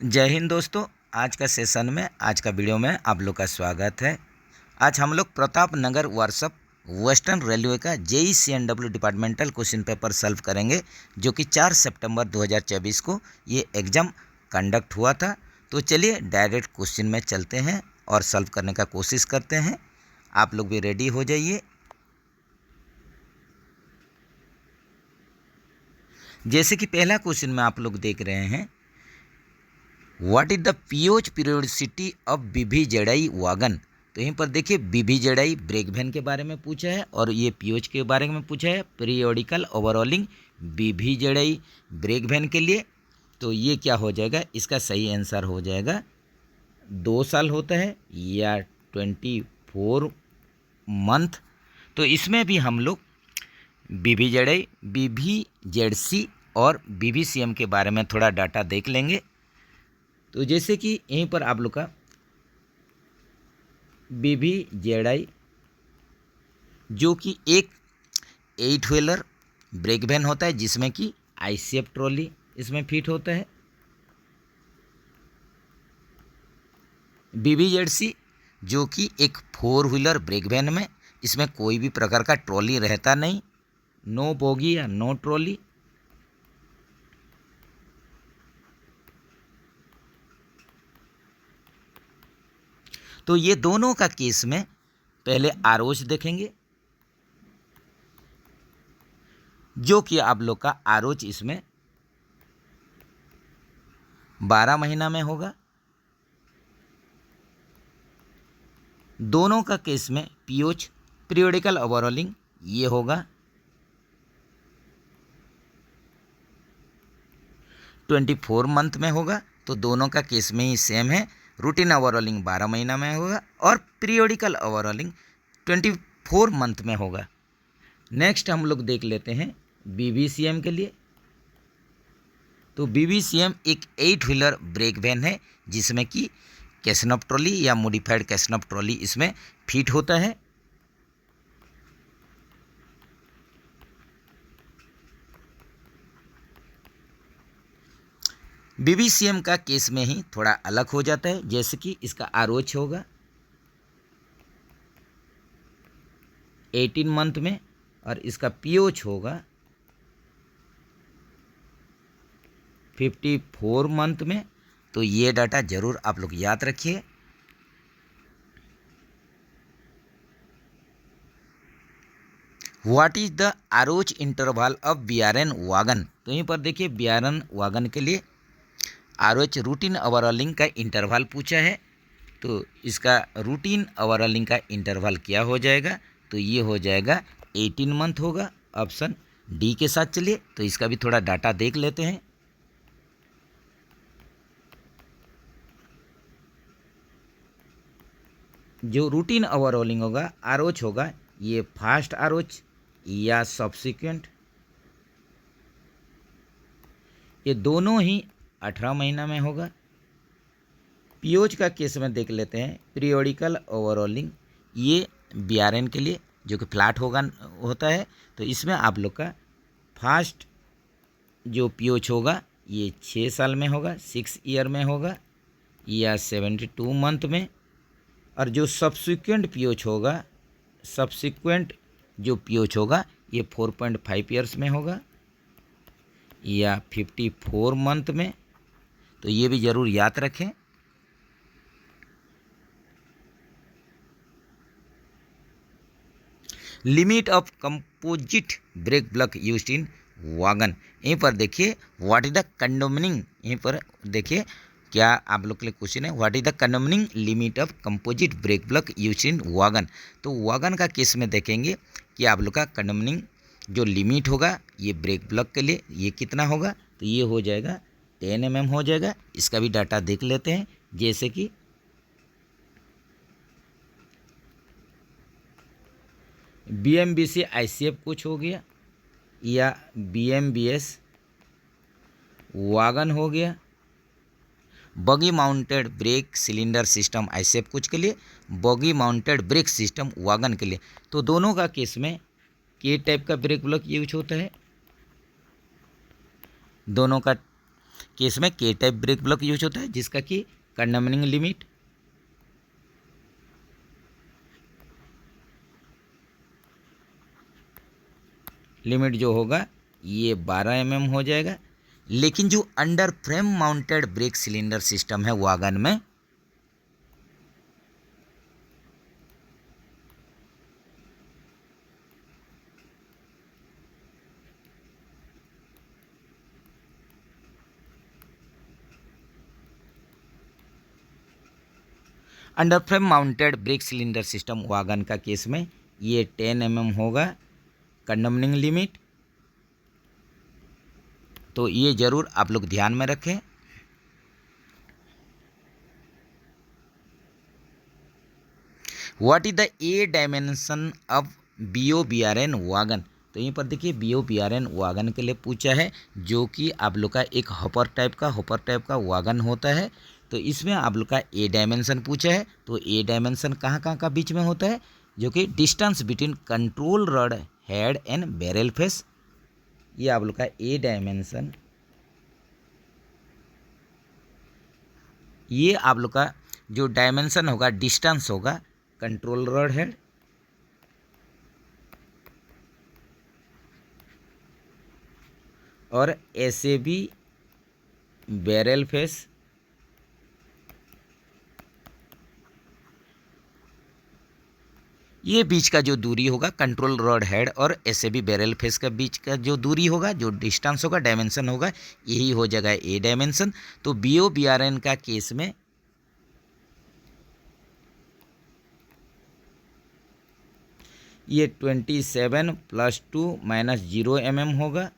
जय हिंद दोस्तों। आज का सेशन में आज का वीडियो में आप लोग का स्वागत है। आज हम लोग Pratap Nagar workshop western railway का JEE-CNW departmental question paper solve करेंगे, जो कि 4 सितंबर 2024 को ये एग्ज़ाम कंडक्ट हुआ था। तो चलिए डायरेक्ट क्वेश्चन में चलते हैं और सॉल्व करने का कोशिश करते हैं। आप लोग भी रेडी हो जाइए। जैसे कि पहला क्वेश्चन में आप लोग देख रहे हैं, what is the POH periodicity of BVZI wagon. तो यहीं पर देखिए BVZI ब्रेक वैन के बारे में पूछा है और ये पीओच के बारे में पूछा है, periodical overhauling BVZI brake van के लिए। तो ये क्या हो जाएगा, इसका सही आंसर हो जाएगा 2 साल होता है या 24 मंथ। तो इसमें भी हम लोग BVZI BVZC और BVCM के बारे में थोड़ा डाटा देख लेंगे। तो जैसे कि यहीं पर आप लोग का BVZI जो कि एक 8 व्हीलर ब्रेक वैन होता है, जिसमें कि ICF ट्रॉली इसमें फिट होता है। BVZC जो कि एक 4 व्हीलर ब्रेक वैन में, इसमें कोई भी प्रकार का ट्रॉली रहता नहीं, नो बोगी या नो ट्रॉली। तो ये दोनों का केस में पहले आरोच देखेंगे, जो कि आप लोग का आरोच इसमें 12 महीना में होगा। दोनों का केस में पीओच पीरियोडिकल ओवरऑलिंग ये होगा 24 मंथ में होगा। तो दोनों का केस में ही सेम है, रूटीन ओवरऑलिंग 12 महीना में होगा और पीरियोडिकल ओवरऑलिंग 24 मंथ में होगा। नेक्स्ट हम लोग देख लेते हैं BVCM के लिए। तो BVCM एक 8 व्हीलर ब्रेक वैन है, जिसमें कि कैसनप ट्रॉली या मॉडिफाइड कैसनप ट्रॉली इसमें फिट होता है। BVCM का केस में ही थोड़ा अलग हो जाता है, जैसे कि इसका आरोच होगा 18 मंथ में और इसका पीओच होगा 54 मंथ में। तो ये डाटा जरूर आप लोग याद रखिए। What is the ROH interval of BRN wagon. तो यहीं पर देखिए BRN वागन के लिए आरोच रूटीन ओवरऑलिंग का इंटरवल पूछा है। तो इसका रूटीन ओवरऑलिंग का इंटरवल क्या हो जाएगा, तो ये हो जाएगा 18 मंथ होगा, ऑप्शन डी के साथ। चलिए तो इसका भी थोड़ा डाटा देख लेते हैं। जो रूटीन ओवरऑलिंग होगा आरोच होगा, ये फास्ट आरोच या सब्सिक्वेंट, ये दोनों ही 18 महीना में होगा। पीओच का केस में देख लेते हैं, पीरियोडिकल ओवरऑलिंग ये BRN के लिए जो कि फ्लैट होता है। तो इसमें आप लोग का फास्ट जो पीओच होगा ये 6 साल में होगा, 6 ईयर में होगा या 72 मंथ में। और जो सब्सिक्वेंट पीओच होगा, सब्सिक्वेंट जो पीओच होगा ये 4.5 ईयर्स में होगा या 54 मंथ में। तो ये भी ज़रूर याद रखें। Limit of composite brake block used in wagon. यहीं पर देखिए व्हाट इज द कंडोमिनिंग, यहीं पर देखिए क्या आप लोग के लिए क्वेश्चन है, what is the condemning limit of composite brake block used in wagon. तो वागन का केस में देखेंगे कि आप लोग का कंडोमिनिंग जो लिमिट होगा ये ब्रेक ब्लॉक के लिए ये कितना होगा, तो ये हो जाएगा 10 mm हो जाएगा। इसका भी डाटा देख लेते हैं, जैसे कि BMBC ICF कुछ हो गया या BMBS वागन हो गया। बगी mounted brake cylinder system ICF कुछ के लिए, बगी माउंटेड ब्रेक सिस्टम वागन के लिए। तो दोनों का केस में के टाइप का ब्रेक ब्लॉक यूज होता है। दोनों का केस में के टाइप ब्रेक ब्लॉक यूज होता है, जिसका कि कंडमनिंग लिमिट जो होगा ये 12 mm हो जाएगा। लेकिन जो under frame mounted brake cylinder system है वैगन में, under frame mounted brake cylinder system wagon का केस में ये 10 mm होगा कंडमनिंग लिमिट। तो ये जरूर आप लोग ध्यान में रखें। What is the A dimension of BOBRN wagon? तो यहीं पर देखिए BOBRN वैगन के लिए पूछा है, जो कि आप लोग का एक हॉपर टाइप का वैगन होता है। तो इसमें आप लोग का ए डायमेंशन पूछा है। तो ए डायमेंशन कहाँ कहाँ का बीच में होता है, जो कि distance between control rod head and barrel face. ये आप लोग का ए डायमेंशन, ये आप लोग का जो डायमेंशन होगा, डिस्टेंस होगा कंट्रोल रॉड हेड और SAB बैरल फेस, ये बीच का जो दूरी होगा कंट्रोल रॉड हेड और SAB बैरल फेस का बीच का जो दूरी होगा, जो डिस्टेंस होगा, डायमेंशन होगा, यही हो जाएगा ए डायमेंशन। तो BOBRN का केस में ये 27 + 2 - 0 mm होगा।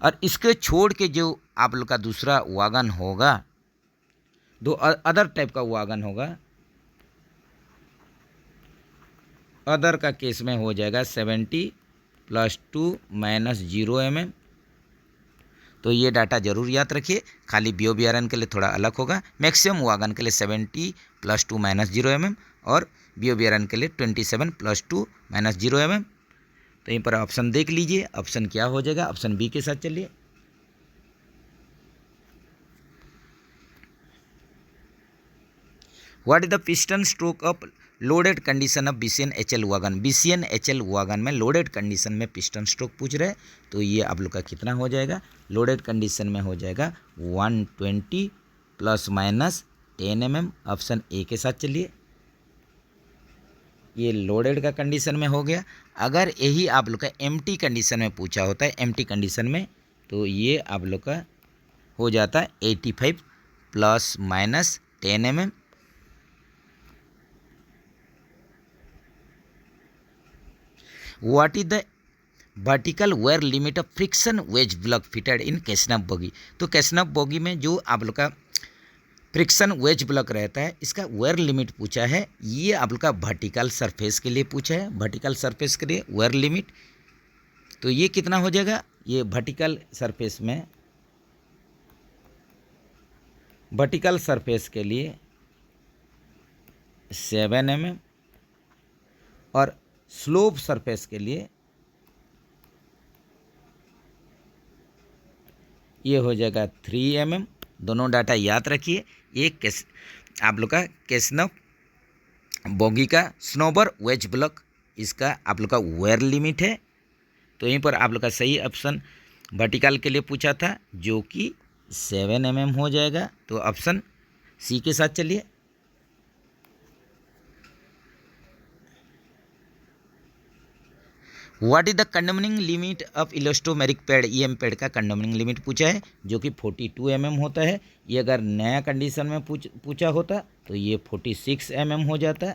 और इसके छोड़ के जो आप लोग का दूसरा वैगन होगा, दो अदर टाइप का वैगन होगा, अदर का केस में हो जाएगा 70 + 2 - 0 mm। तो ये डाटा जरूर याद रखिए। खाली BOBRN के लिए थोड़ा अलग होगा। मैक्सिमम वैगन के लिए 70 + 2 - 0 mm और BOBRN के लिए 27 + 2 - 0 mm। तो यहीं पर ऑप्शन देख लीजिए, ऑप्शन क्या हो जाएगा। ऑप्शन बी के साथ चलिए। What is the piston stroke of loaded condition of BCN HL wagon? BCN HL wagon में लोडेड कंडीशन में पिस्टन स्ट्रोक पूछ रहे हैं। तो ये आप लोग का कितना हो जाएगा? लोडेड कंडीशन में हो जाएगा 120 ± 10 mm। ऑप्शन ए के साथ चलिए। ये लोडेड का कंडीशन में हो गया। अगर यही आप लोग का एम्प्टी कंडीशन में पूछा होता है, एम्प्टी कंडीशन में, तो ये आप लोग का हो जाता है 85 ± 10 mm। What is the vertical wear limit of friction wedge block fitted in casnub bogie? तो कैसनफ बोगी में जो आप लोग का फ्रिक्शन वेज ब्लॉक रहता है, इसका वेयर लिमिट पूछा है। ये आप लोग का वर्टिकल सरफेस के लिए पूछा है, वर्टिकल सरफेस के लिए वेयर लिमिट। तो ये कितना हो जाएगा? ये वर्टिकल सरफेस में, वर्टिकल सरफेस के लिए 7 mm और स्लोप सरफेस के लिए ये हो जाएगा 3 mm। दोनों डाटा याद रखिए। ये आप लोग का कैसनफ बोगी का स्नोबर वेज ब्लॉक, इसका आप लोग का वेयर लिमिट है। तो यहीं पर आप लोग का सही ऑप्शन वर्टिकल के लिए पूछा था, जो कि 7 mm हो जाएगा। तो ऑप्शन सी के साथ चलिए। What is the condemning limit of elastomeric pad? EM pad का कंडमनिंग लिमिट पूछा है, जो कि 42 mm होता है। ये अगर नया कंडीशन में पूछा होता तो ये 46 mm हो जाता।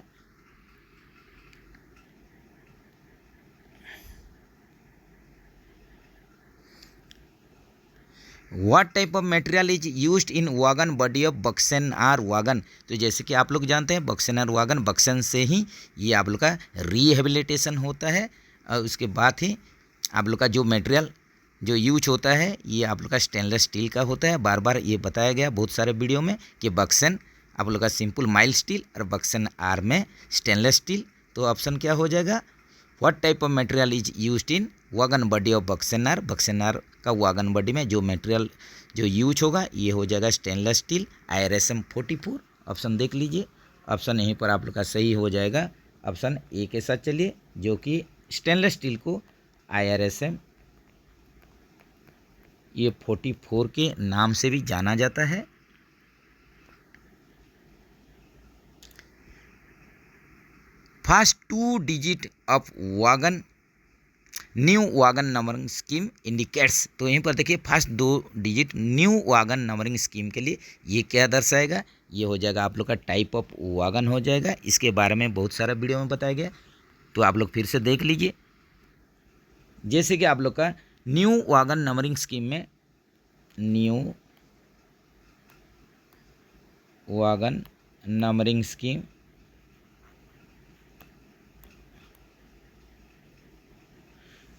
What type of material is used in wagon body of BOXN R wagon? तो जैसे कि आप लोग जानते हैं बक्सेन आर वैगन, बक्सेन से ही ये आप लोग का रिहेबिलिटेशन होता है। और उसके बाद ही आप लोग का जो मटेरियल जो यूज होता है, ये आप लोग का स्टेनलेस स्टील का होता है। बार बार ये बताया गया बहुत सारे वीडियो में कि बक्सेन आप लोग का सिंपल माइल्ड स्टील और बक्सेन आर में स्टेनलेस स्टील। तो ऑप्शन क्या हो जाएगा? What type of material is used in wagon body of BOXNR, BOXNR का वागन बॉडी में जो मटेरियल जो यूज होगा ये हो जाएगा स्टेनलेस स्टील IRSM 44। ऑप्शन देख लीजिए, ऑप्शन यहीं पर आप लोग का सही हो जाएगा ऑप्शन ए के साथ चलिए, जो कि स्टेनलेस स्टील को IRSM ये 44 के नाम से भी जाना जाता है। First 2 digit of wagon new wagon numbering scheme indicates, तो यहीं पर देखिए first 2 digit new wagon numbering scheme के लिए ये क्या दर्शाएगा, ये हो जाएगा आप लोग का टाइप ऑफ वागन हो जाएगा। इसके बारे में बहुत सारा वीडियो में बताया गया, तो आप लोग फिर से देख लीजिए। जैसे कि आप लोग का न्यू वागन नंबरिंग स्कीम में न्यू वागन नंबरिंग स्कीम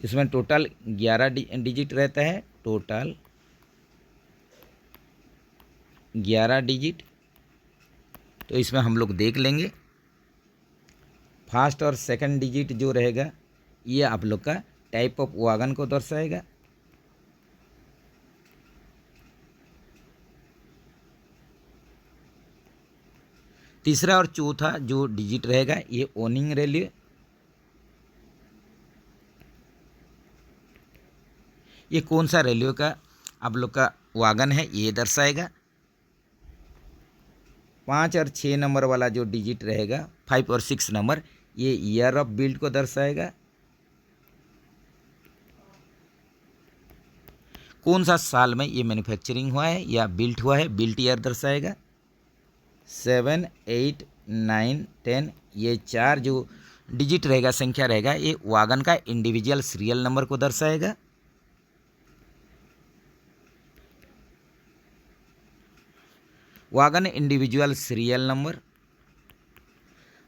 इसमें टोटल 11 डिजिट रहता है, टोटल 11 डिजिट। तो इसमें हम लोग देख लेंगे फर्स्ट और सेकंड डिजिट जो रहेगा ये आप लोग का टाइप ऑफ वागन को दर्शाएगा। तीसरा और चौथा जो डिजिट रहेगा ये ओनिंग रेलवे, ये कौन सा रेलवे का आप लोग का वागन है ये दर्शाएगा। 5 और 6 नंबर वाला जो डिजिट रहेगा 5 और 6 नंबर ये ईयर ऑफ बिल्ड को दर्शाएगा। कौन सा साल में ये मैन्युफैक्चरिंग हुआ है या बिल्ट हुआ है, बिल्ट ईयर दर्शाएगा। 7, 8, 9, 10 ये 4 जो डिजिट रहेगा संख्या रहेगा ये वागन का इंडिविजुअल सीरियल नंबर को दर्शाएगा। Wagon individual serial number.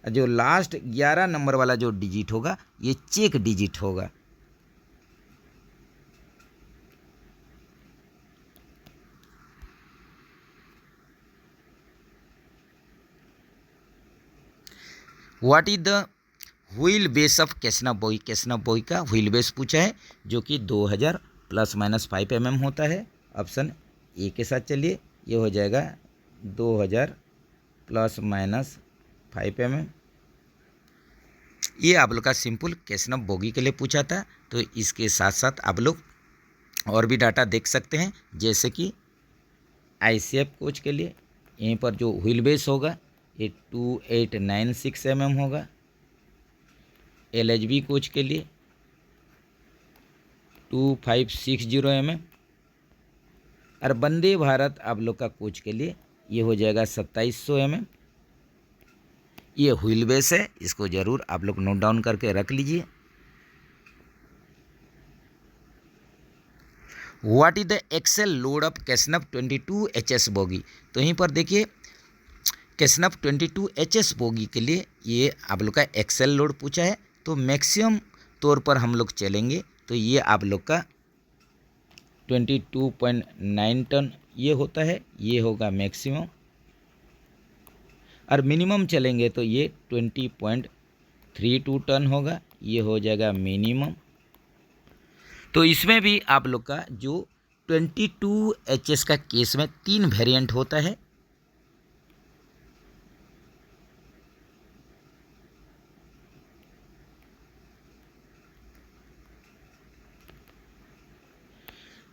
जो लास्ट 11 नंबर वाला जो डिजिट होगा ये चेक डिजिट होगा। What is the wheel base of casnub bogie, casnub bogie का व्हील बेस पूछा है जो कि 2000 ± 5 mm होता है। ऑप्शन ए के साथ चलिए, ये हो जाएगा 2000 ± 5 mm। ये आप लोग का सिंपल कैसनव बॉगी के लिए पूछा था। तो इसके साथ साथ आप लोग और भी डाटा देख सकते हैं, जैसे कि ICF कोच के लिए यहीं पर जो व्हील बेस होगा ये 2896 mm होगा। LHB कोच के लिए 2560 mm और वंदे भारत आप लोग का कोच के लिए ये हो जाएगा 2700 mm। ये व्हील बेस है, इसको ज़रूर आप लोग नोट डाउन करके रख लीजिए। What is the axle load of casnub 22 HS bogie, तो यहीं पर देखिए कैसनव 22 HS बोगी के लिए ये आप लोग का एक्सेल लोड पूछा है। तो मैक्सिमम तौर पर हम लोग चलेंगे तो ये आप लोग का 22.9 टन ये होता है, ये होगा मैक्सिमम। और मिनिमम चलेंगे तो ये 20.32 टन होगा, ये हो जाएगा मिनिमम। तो इसमें भी आप लोग का जो 22 HS का केस में 3 वेरिएंट होता है।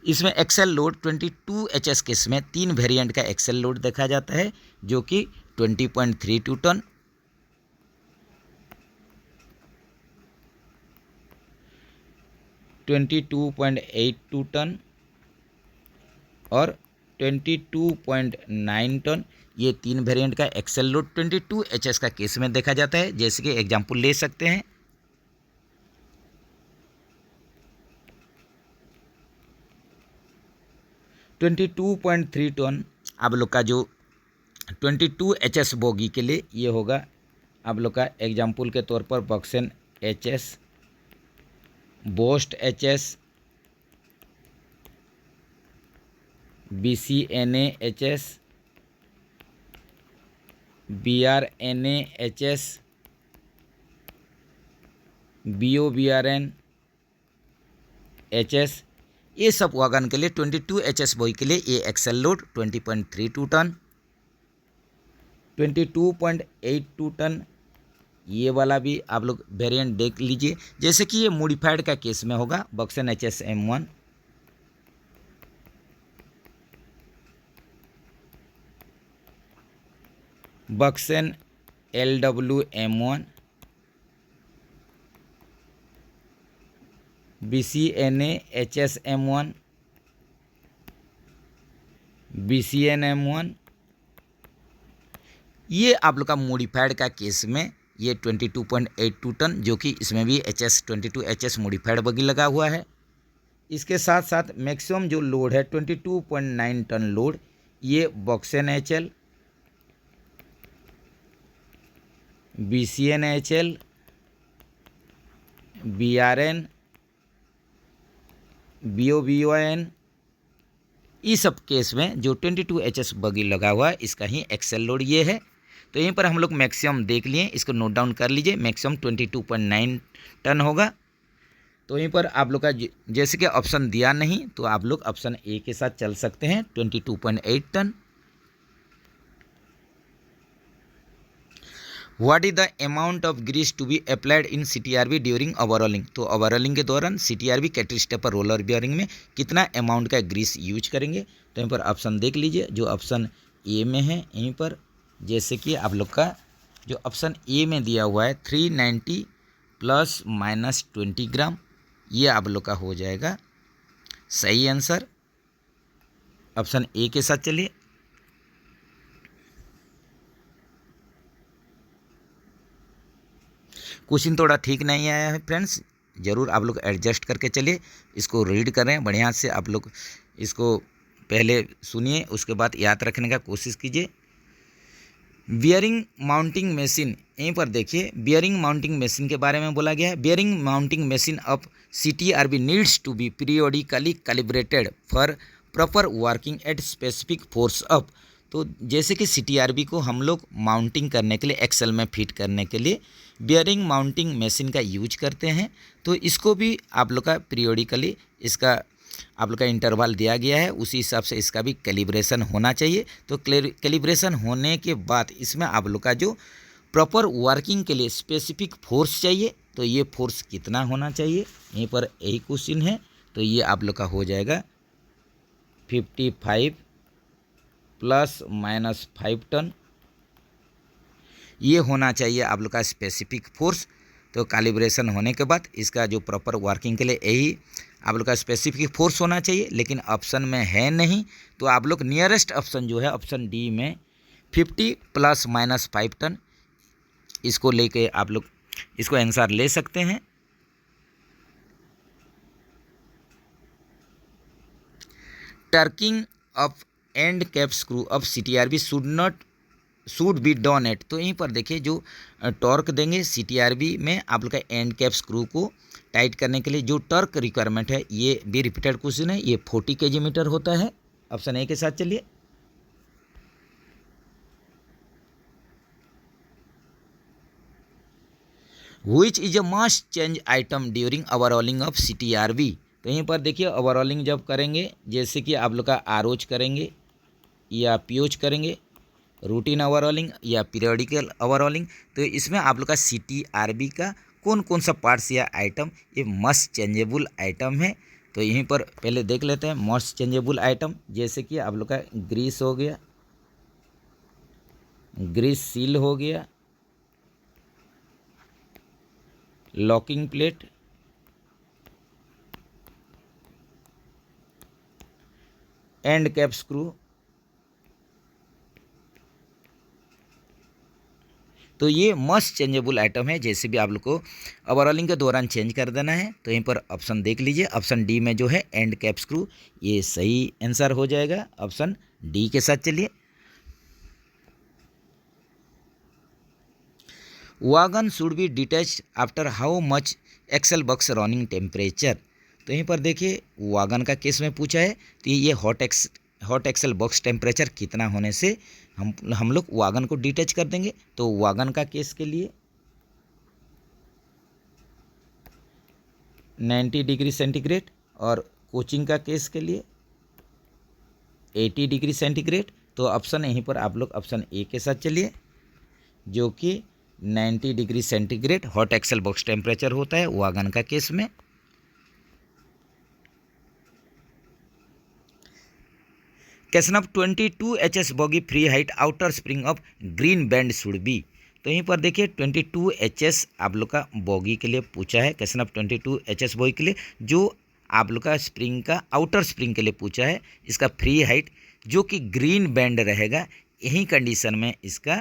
इसमें एक्सेल लोड 22 HS केस में 3 वेरिएंट का एक्सेल लोड देखा जाता है जो कि 20.32 टन, 22.82 टन और 22.9 टन। ये 3 वेरिएंट का एक्सेल लोड 22 HS का केस में देखा जाता है। जैसे कि एग्जांपल ले सकते हैं, .3 टन आप लोग का जो 22 HS बोगी के लिए ये होगा आप लोग का एग्जाम्पल के तौर पर बक्सन HS, boast HS, BCNA HS, BRNA HS, BOBRN, HS, ये सब वागन के लिए 22 HS बोई के लिए ये एक्सेल लोड 20.32 टन, 22.82 टन ये वाला भी आप लोग वेरिएंट देख लीजिए। जैसे कि ये मॉडिफाइड का केस में होगा, बक्सन HS M1, बक्सन LW M1, BCNA HS M1, BCN M1, ये आप लोग का मॉडिफाइड का केस में ये 22.82 टन, जो कि इसमें भी HS 22 HS मॉडिफाइड बगी लगा हुआ है। इसके साथ साथ मैक्सिमम जो लोड है 22.9 टन लोड, ये बक्सन HL, BCN HL, BRN, BOBON, इस सब केस में जो 22 HS बगी लगा हुआ है इसका ही एक्सेल लोड ये है। तो यहीं पर हम लोग मैक्सिमम देख लिए, इसको नोट डाउन कर लीजिए, मैक्सिमम 22.9 टन होगा। तो यहीं पर आप लोग का जैसे कि ऑप्शन दिया नहीं तो आप लोग ऑप्शन ए के साथ चल सकते हैं, 22.8 ton. What is the amount of grease to be applied in CTRB during overhauling, तो ओवरऑलिंग के दौरान CTRB कैटल स्टेपर रोलर बियरिंग में कितना अमाउंट का ग्रीस यूज करेंगे। तो यहीं पर ऑप्शन देख लीजिए, जो ऑप्शन ए में है यहीं पर जैसे कि आप लोग का जो ऑप्शन ए में दिया हुआ है 390 ± 20 ग्राम, ये आप लोग का हो जाएगा सही आंसर। ऑप्शन ए के साथ चलिए। क्वेश्चन थोड़ा ठीक नहीं आया है फ्रेंड्स, ज़रूर आप लोग एडजस्ट करके चलिए, इसको रीड करें बढ़िया से, आप लोग इसको पहले सुनिए उसके बाद याद रखने का कोशिश कीजिए। बियरिंग माउंटिंग मशीन, यहीं पर देखिए बियरिंग माउंटिंग मशीन के बारे में बोला गया है। Bearing mounting machine of CTRB needs to be periodically calibrated for proper working at specific force up, तो जैसे कि CTRB को हम लोग माउंटिंग करने के लिए एक्सेल में फिट करने के लिए बियरिंग माउंटिंग मशीन का यूज करते हैं। तो इसको भी आप लोग का पीरियोडिकली इसका आप लोग का इंटरवल दिया गया है, उसी हिसाब से इसका भी कैलिब्रेशन होना चाहिए। तो कैलिब्रेशन होने के बाद इसमें आप लोग का जो प्रॉपर वर्किंग के लिए स्पेसिफिक फोर्स चाहिए, तो ये फोर्स कितना होना चाहिए, यहीं पर यही क्वेश्चन है। तो ये आप लोग का हो जाएगा 55 ± 5 टन, ये होना चाहिए आप लोग का स्पेसिफिक फोर्स। तो कैलिब्रेशन होने के बाद इसका जो प्रॉपर वर्किंग के लिए यही आप लोग का स्पेसिफिक फोर्स होना चाहिए, लेकिन ऑप्शन में है नहीं। तो आप लोग नियरेस्ट ऑप्शन जो है ऑप्शन डी में 50 ± 5 टन, इसको लेके आप लोग इसको आंसर ले सकते हैं। Torquing of end cap screw of CTRB should be done at, तो यहीं पर देखिए जो टॉर्क देंगे CTRB में आप लोग का एंड कैप स्क्रू को टाइट करने के लिए जो टॉर्क रिक्वायरमेंट है, ये भी रिपीटेड क्वेश्चन है, ये 40 kgm होता है। ऑप्शन ए के साथ चलिए। Which is a must change item during overhauling of CTRB, तो यहीं पर देखिए ओवरऑलिंग जब करेंगे, जैसे कि आप लोग का आरओच करेंगे या पीओच करेंगे, रूटीन ओवरऑलिंग या पीरियोडिकल ओवरऑलिंग, तो इसमें आप लोग का CTRB का कौन कौन सा पार्ट्स या आइटम ये मस्ट चेंजेबल आइटम है। तो यहीं पर पहले देख लेते हैं मस्ट चेंजेबल आइटम, जैसे कि आप लोग का ग्रीस हो गया, ग्रीस सील हो गया, locking plate, and cap screw, तो ये मस्ट चेंजेबल आइटम है, जैसे भी आप लोग को ओवरऑलिंग के दौरान चेंज कर देना है। तो यहीं पर ऑप्शन देख लीजिए, ऑप्शन डी में जो है एंड कैप स्क्रू, ये सही आंसर हो जाएगा। ऑप्शन डी के साथ चलिए। Wagon should be detached after how much axle box running temperature, तो यहीं पर देखिए वागन का केस में पूछा है, तो ये हॉट एक्सेल बॉक्स टेम्परेचर कितना होने से हम लोग वागन को डिटैच कर देंगे। तो वागन का केस के लिए 90 डिग्री सेंटीग्रेड, और कोचिंग का केस के लिए 80 डिग्री सेंटीग्रेड। तो ऑप्शन यहीं पर आप लोग ऑप्शन ए के साथ चलिए, जो कि 90 degree centigrade hot axle box temperature होता है वागन का केस में। Question of 22 HS bogie free height outer spring of green band should be. तो यहीं पर देखिए 22 HS आप लोग का बॉगी के लिए पूछा है। क्वेश्चन ऑफ 22 HS बॉगी के लिए जो आप लोग का स्प्रिंग का आउटर स्प्रिंग के लिए पूछा है, इसका फ्री हाइट जो कि ग्रीन बैंड रहेगा, यही कंडीशन में इसका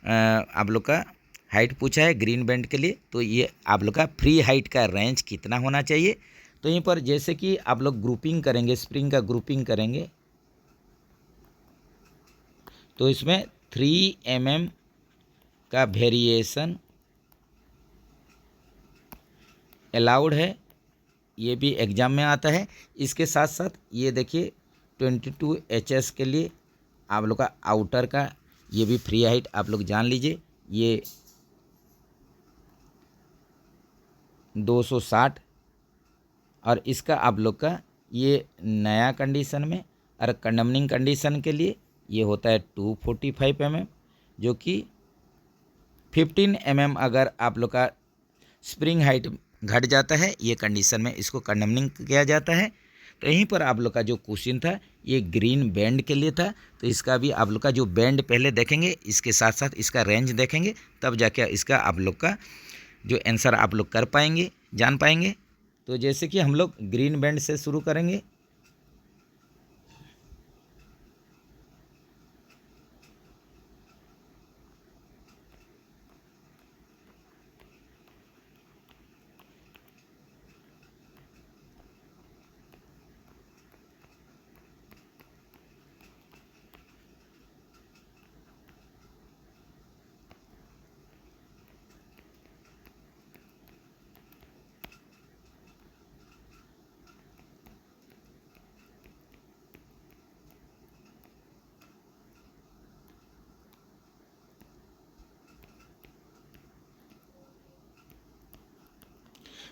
आप लोग का हाइट पूछा है ग्रीन बैंड के लिए। तो ये आप लोग का फ्री हाइट का रेंज कितना होना चाहिए। तो यहीं पर जैसे कि आप लोग ग्रुपिंग करेंगे, स्प्रिंग का ग्रुपिंग करेंगे, तो इसमें 3 mm का वेरिएशन अलाउड है, ये भी एग्जाम में आता है। इसके साथ साथ ये देखिए 22 HS के लिए आप लोग का आउटर का ये भी फ्री हाइट आप लोग जान लीजिए, ये 260, और इसका आप लोग का ये नया कंडीशन में और कंडमनिंग कंडीशन के लिए ये होता है 245 mm, जो कि 15 mm अगर आप लोग का स्प्रिंग हाइट घट जाता है, ये कंडीशन में इसको कंडमनिंग किया जाता है। तो यहीं पर आप लोग का जो क्वेश्चन था ये ग्रीन बैंड के लिए था। तो इसका भी आप लोग का जो बैंड पहले देखेंगे, इसके साथ साथ इसका रेंज देखेंगे, तब जाके इसका आप लोग का जो आंसर आप लोग कर पाएंगे, जान पाएंगे। तो जैसे कि हम लोग ग्रीन बैंड से शुरू करेंगे।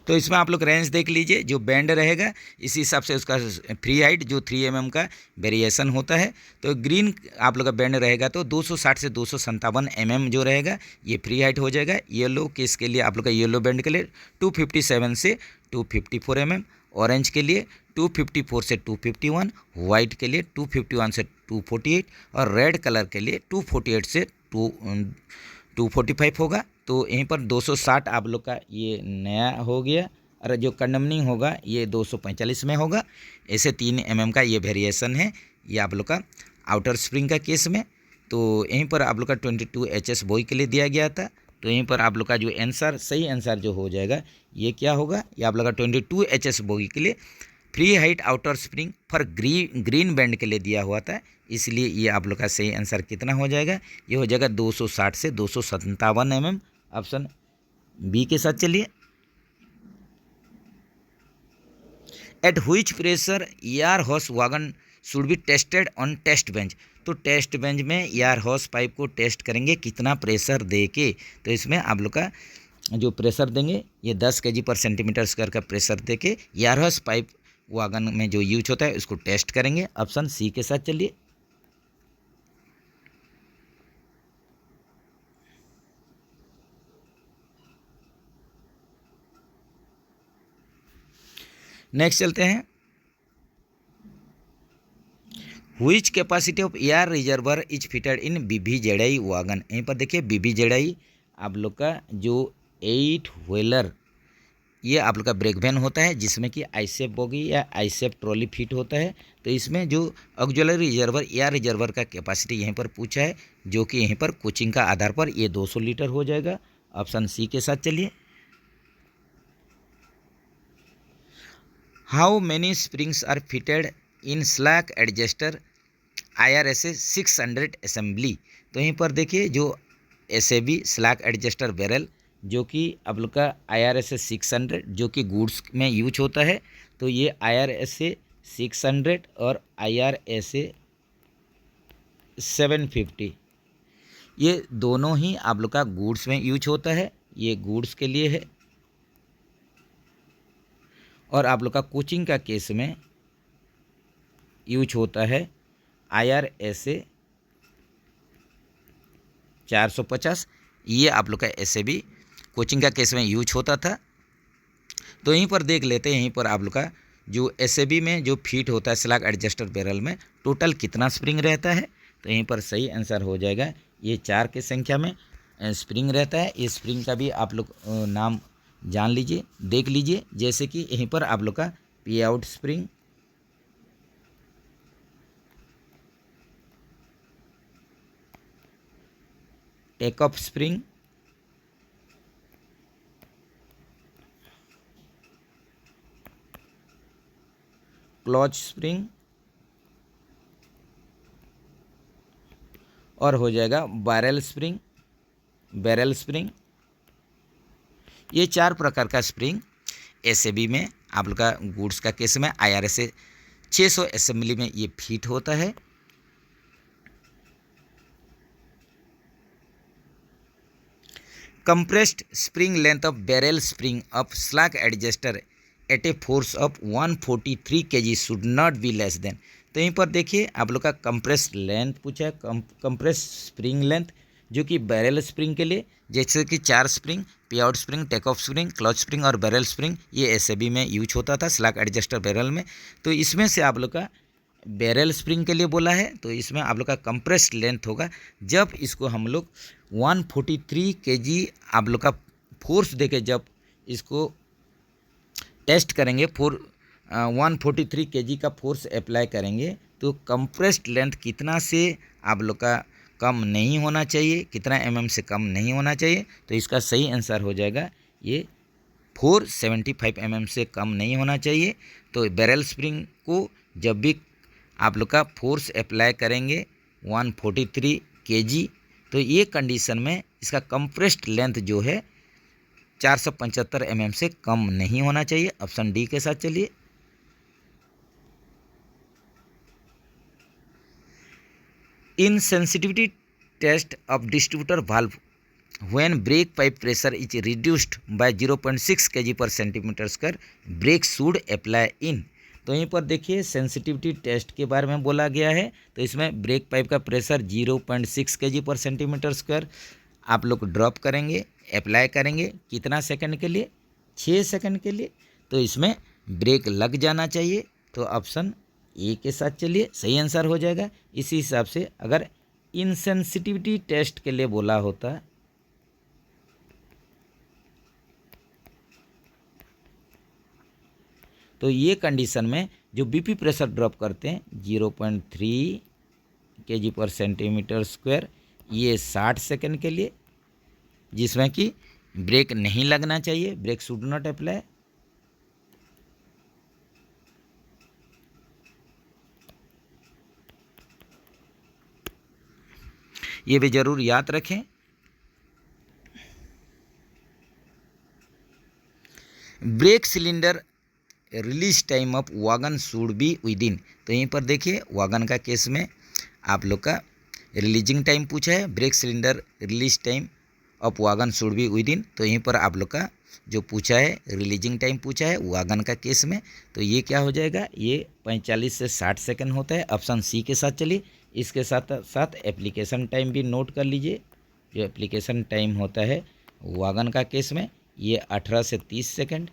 तो इसमें आप लोग रेंज देख लीजिए, जो बैंड रहेगा इसी हिसाब से उसका फ्री हाइट जो 3 mm का वेरिएशन होता है। तो ग्रीन आप लोग का बैंड रहेगा तो 260 से 257 mm जो रहेगा ये फ्री हाइट हो जाएगा। येलो केस के लिए आप लोग का येलो बैंड के लिए 257 से 254 mm, ऑरेंज के लिए 254 से 251, वाइट के लिए 251 से 248 और रेड कलर के लिए 248 से 245 होगा। तो यहीं पर 260 आप लोग का ये नया हो गया, और जो कंडमनिंग होगा ये 245 में होगा। ऐसे 3 mm का ये वेरिएशन है ये आप लोग का आउटर स्प्रिंग का केस में। तो यहीं पर आप लोग का 22 HS बॉय के लिए दिया गया था। तो यहीं पर आप लोग का जो आंसर, सही आंसर जो हो जाएगा ये क्या होगा, ये आप लोग का 22 HS बॉय के लिए free height outer spring for green band के लिए दिया हुआ था। इसलिए ये आप लोग का सही आंसर कितना हो जाएगा, ये हो जाएगा 260 से 257 mm, ऑप्शन बी के साथ चलिए। At which pressure air hose wagon should be tested on test bench. तो टेस्ट बेंच में एयर हॉस पाइप को टेस्ट करेंगे कितना प्रेशर दे के। तो इसमें आप लोग का जो प्रेशर देंगे ये 10 kg/cm² का प्रेशर दे के एयर हॉस पाइप वागन में जो यूज होता है उसको टेस्ट करेंगे। ऑप्शन सी के साथ चलिए। नेक्स्ट चलते हैं, which capacity of air reservoir is fitted in BBZI wagon. यहीं पर देखिए BBZI आप लोग का जो 8 व्हीलर ये आप लोग का ब्रेक वैन होता है, जिसमें कि आईसेप बोगी या आईसेप ट्रॉली फिट होता है। तो इसमें जो ऑक्सिलरी रिजर्वर एयर रिजर्वर का कैपेसिटी यहीं पर पूछा है, जो कि यहीं पर कोचिंग का आधार पर ये 200 लीटर हो जाएगा। ऑप्शन सी के साथ चलिए। How many springs are fitted in slack adjuster IRSA 600 assembly. तो यहीं पर देखिए जो SAB स्लैक एडजस्टर बैरल जो कि आप लोग का IRSA 600 जो कि गुड्स में यूज होता है। तो ये IRSA 600 और IRSA 750 ये दोनों ही आप लोग का गुड्स में यूज होता है, ये गुड्स के लिए है। और आप लोग का कोचिंग का केस में यूज होता है IRSA 450। ये आप लोग का SAB कोचिंग का केस में यूज होता था। तो यहीं पर देख लेते हैं, यहीं पर आप लोग का जो SAB में जो फिट होता है स्लैग एडजस्टर बैरल में टोटल कितना स्प्रिंग रहता है। तो यहीं पर सही आंसर हो जाएगा, ये 4 की संख्या में स्प्रिंग रहता है। ये स्प्रिंग का भी आप लोग नाम जान लीजिए, देख लीजिए। जैसे कि यहीं पर आप लोग का P out spring, take off spring, clutch spring और हो जाएगा बैरल स्प्रिंग, बैरल स्प्रिंग। ये 4 प्रकार का स्प्रिंग SAB में आप लोग का गुड्स का केस में IRSA 600 असेंबली में ये फिट होता है। Compressed spring length of barrel spring of slag adjuster at a force of 143 kg should not be less than. तो यहीं पर देखिए आप लोग का कंप्रेस्ड लेंथ पूछा है, कंप्रेस्ड स्प्रिंग लेंथ जो कि बैरल स्प्रिंग के लिए, जैसे कि 4 spring, P out spring, take off spring, clutch spring और बैरल स्प्रिंग, ये SAB में यूज होता था स्लैग एडजस्टर बैरल में। तो इसमें से आप लोग का बैरल स्प्रिंग के लिए बोला है, तो इसमें आप लोग का कंप्रेस्ड लेंथ होगा। जब इसको हम लोग 143 kg आप लोग का फोर्स देके जब इसको टेस्ट करेंगे, 143 kg का फोर्स अप्लाई करेंगे, तो कंप्रेस्ड लेंथ कितना से आप लोग का कम नहीं होना चाहिए, कितना mm से कम नहीं होना चाहिए। तो इसका सही आंसर हो जाएगा ये 475 mm से कम नहीं होना चाहिए। तो बैरल स्प्रिंग को जब भी आप लोग का फोर्स अप्लाई करेंगे 143 kg, तो ये कंडीशन में इसका कंप्रेस्ड लेंथ जो है 475 mm से कम नहीं होना चाहिए। ऑप्शन डी के साथ चलिए। In sensitivity test of distributor valve when brake pipe pressure is reduced by 0.6 kg per centimetre square brake should apply in. तो यहीं पर देखिए सेंसिटिविटी टेस्ट के बारे में बोला गया है। तो इसमें ब्रेक पाइप का pressure 0.6 kg per centimetre square आप लोग ड्रॉप करेंगे, अप्लाई करेंगे कितना सेकंड के लिए, 6 सेकंड के लिए। तो इसमें ब्रेक लग जाना चाहिए। तो ऑप्शन ए के साथ चलिए, सही आंसर हो जाएगा। इसी हिसाब से अगर इनसेंसिटिविटी टेस्ट के लिए बोला होता तो ये कंडीशन में जो BP प्रेशर ड्रॉप करते हैं 0.3 kg पर सेंटीमीटर स्क्वायर, ये 60 सेकंड के लिए, जिसमें कि ब्रेक नहीं लगना चाहिए, ब्रेक शुड नॉट अप्लाई। ये भी जरूर याद रखें। Brake cylinder release time of wagon should be with in. तो यहीं पर देखिए वैगन का केस में आप लोग का रिलीजिंग टाइम पूछा है, brake cylinder release time of wagon should be with in. तो यहीं पर आप लोग का जो पूछा है रिलीजिंग टाइम पूछा है वैगन का केस में, तो ये क्या हो जाएगा, ये 45 से 60 सेकंड होता है। ऑप्शन सी के साथ चलिए। इसके साथ साथ एप्लीकेशन टाइम भी नोट कर लीजिए। जो एप्लीकेशन टाइम होता है वैगन का केस में ये 18 से 30 सेकंड,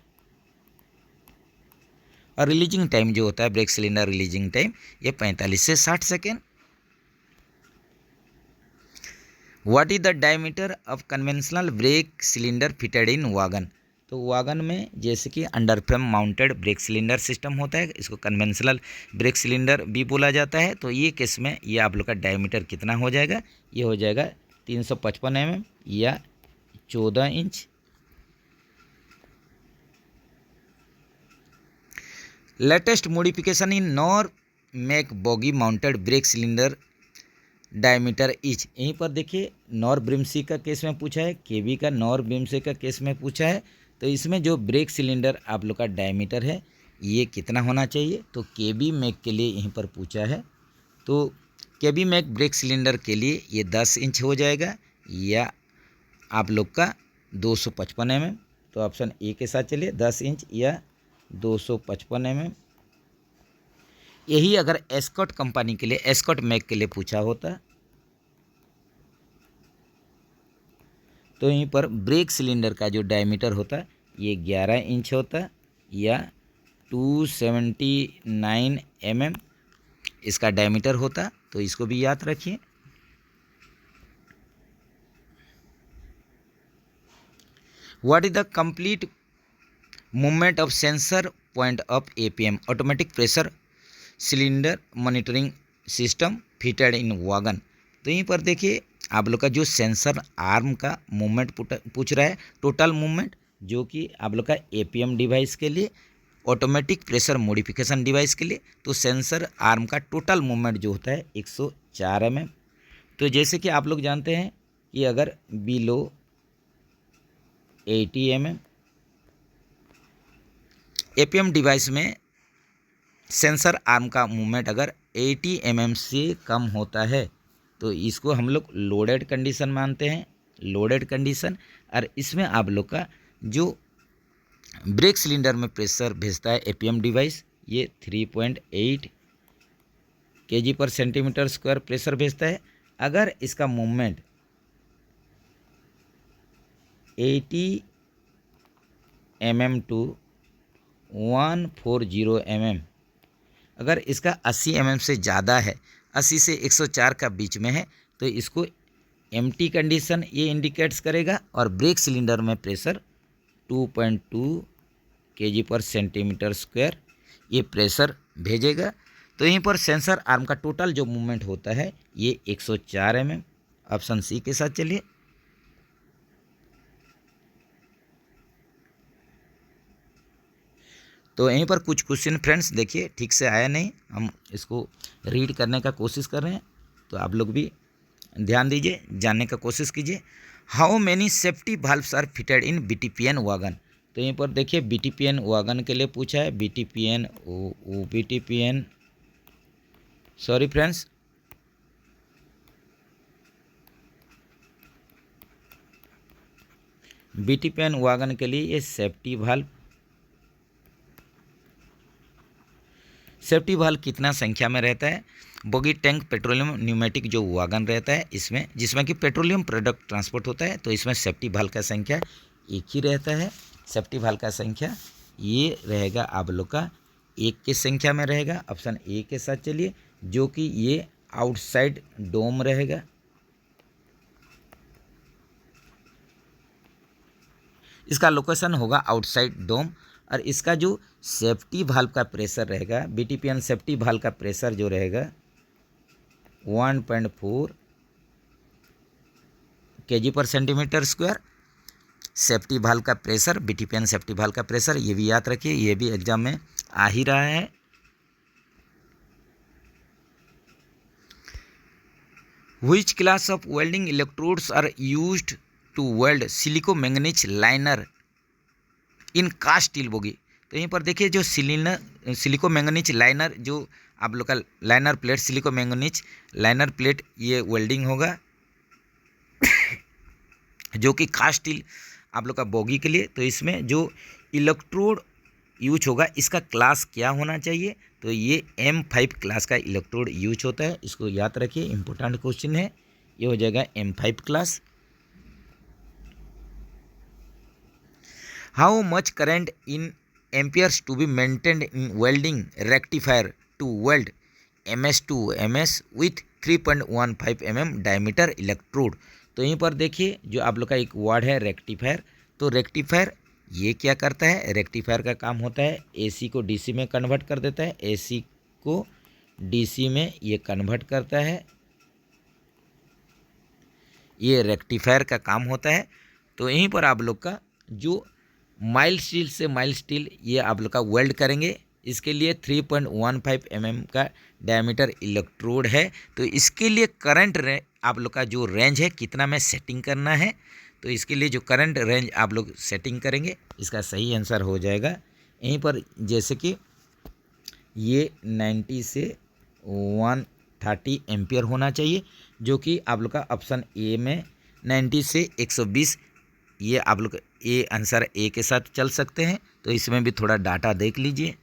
और रिलीजिंग टाइम जो होता है ब्रेक सिलेंडर रिलीजिंग टाइम ये 45 से 60 second. What is the diameter of conventional brake cylinder fitted in wagon. तो वैगन में जैसे कि under frame mounted brake cylinder system होता है, इसको कन्वेंशनल ब्रेक सिलेंडर भी बोला जाता है। तो ये केस में ये आप लोग का डायमीटर कितना हो जाएगा, ये हो जाएगा 355 mm या 14 inch. Latest modification in nor make boggy mounted brake cylinder diameter etch. यहीं पर देखिए नॉर ब्रिम्सी का केस में पूछा है, केबी का नॉर ब्रिम्सी का केस में पूछा है। तो इसमें जो ब्रेक सिलेंडर आप लोग का डायमीटर है ये कितना होना चाहिए, तो केबी मैक के लिए यहीं पर पूछा है। तो केबी मैक ब्रेक सिलेंडर के लिए ये 10 इंच हो जाएगा या आप लोग का 255 mm। तो ऑप्शन ए के साथ चलिए, 10 इंच या 255 mm। यही अगर एस्कॉट कंपनी के लिए, एस्कॉट मैक के लिए पूछा होता तो यहीं पर ब्रेक सिलेंडर का जो डायमीटर होता ये 11 इंच होता या 279 mm इसका डायमीटर होता, तो इसको भी याद रखिए। What is the complete movement of sensor point of APM automatic pressure cylinder monitoring system fitted in wagon. तो यहीं पर देखिए आप लोग का जो सेंसर आर्म का मूवमेंट पूछ रहा है, टोटल मूवमेंट, जो कि आप लोग का एपीएम डिवाइस के लिए, ऑटोमेटिक प्रेशर मॉडिफिकेशन डिवाइस के लिए, तो सेंसर आर्म का टोटल मूवमेंट जो होता है 104 mm। तो जैसे कि आप लोग जानते हैं कि अगर बिलो 80 mm एपीएम डिवाइस में सेंसर आर्म का मूवमेंट अगर 80 mm से कम होता है तो इसको हम लोग लोडेड कंडीशन मानते हैं, लोडेड कंडीशन। और इसमें आप लोग का जो ब्रेक सिलेंडर में प्रेशर भेजता है एपीएम डिवाइस, ये 3.8 kg/cm² प्रेशर भेजता है। अगर इसका मूवमेंट 80 mm टू 140 mm, अगर इसका 80 mm से ज़्यादा है, 80 से 104 का बीच में है, तो इसको एम्प्टी कंडीशन ये इंडिकेट्स करेगा। और ब्रेक सिलेंडर में प्रेशर 2.2 kg/cm² ये प्रेशर भेजेगा। तो यहीं पर सेंसर आर्म का टोटल जो मूवमेंट होता है ये 104 mm। ऑप्शन सी के साथ चलिए। तो यहीं पर कुछ क्वेश्चन फ्रेंड्स देखिए ठीक से आया नहीं, हम इसको रीड करने का कोशिश कर रहे हैं, तो आप लोग भी ध्यान दीजिए, जानने का कोशिश कीजिए। How many safety valves are fitted in BTPN wagon. तो यहीं पर देखिए बीटीपीएन वैगन के लिए पूछा है, बीटीपीएन सॉरी फ्रेंड्स, बीटीपीएन वैगन के लिए ये सेफ्टी वाल्व कितना संख्या में रहता है। बोगी टैंक पेट्रोलियम न्यूमेटिक जो वैगन रहता है इसमें, जिसमें कि पेट्रोलियम प्रोडक्ट ट्रांसपोर्ट होता है, तो इसमें सेफ्टी वाल्व का संख्या एक ही रहता है। सेफ्टी वाल्व का संख्या ये रहेगा आप लोग का एक की संख्या में रहेगा। ऑप्शन ए के साथ चलिए, जो कि ये आउटसाइड डोम रहेगा। इसका लोकेशन होगा आउटसाइड डोम। और इसका जो सेफ्टी वाल्व का प्रेशर रहेगा, बीटीपीएन सेफ्टी वाल्व का प्रेशर जो रहेगा 1.4 kg/cm²। सेफ्टी वाल्व का प्रेशर, बीटीपीएन सेफ्टी वाल्व का प्रेशर, ये भी याद रखिए, ये भी एग्जाम में आ ही रहा है। Which class of welding electrodes are used to weld silico manganese liner in cast steel bogie. तो यहीं पर देखिए जो सिलिको मैंगनीज लाइनर, जो आप लोग का liner plate, silico manganese liner plate, ये वेल्डिंग होगा जो कि कास्ट स्टील आप लोग का बोगी के लिए। तो इसमें जो इलेक्ट्रोड यूज होगा इसका क्लास क्या होना चाहिए, तो ये M5 क्लास का इलेक्ट्रोड यूज होता है। इसको याद रखिए, इंपॉर्टेंट क्वेश्चन है, ये हो जाएगा M5 क्लास। How much current in amperes to be maintained in welding rectifier to weld MS to MS with 3.15 mm diameter electrode. तो यहीं पर देखिए जो आप लोग का एक वर्ड है रेक्टिफायर। तो रेक्टिफायर ये क्या करता है, रेक्टिफायर का काम होता है AC को DC में कन्वर्ट कर देता है, AC को DC में ये कन्वर्ट करता है, ये रेक्टिफायर का काम होता है। तो यहीं पर आप लोग का जो माइल्ड स्टील से माइल्ड स्टील ये आप लोग का वेल्ड करेंगे, इसके लिए 3.15 mm का डायमीटर इलेक्ट्रोड है। तो इसके लिए करंट आप लोग का जो रेंज है कितना में सेटिंग करना है, तो इसके लिए जो करंट रेंज आप लोग सेटिंग करेंगे इसका सही आंसर हो जाएगा यहीं पर, जैसे कि ये 90 से 130 एम्पियर होना चाहिए, जो कि आप लोग का ऑप्शन ए में 90 से 120 ये आप लोग ये आंसर ए के साथ चल सकते हैं। तो इसमें भी थोड़ा डाटा देख लीजिए,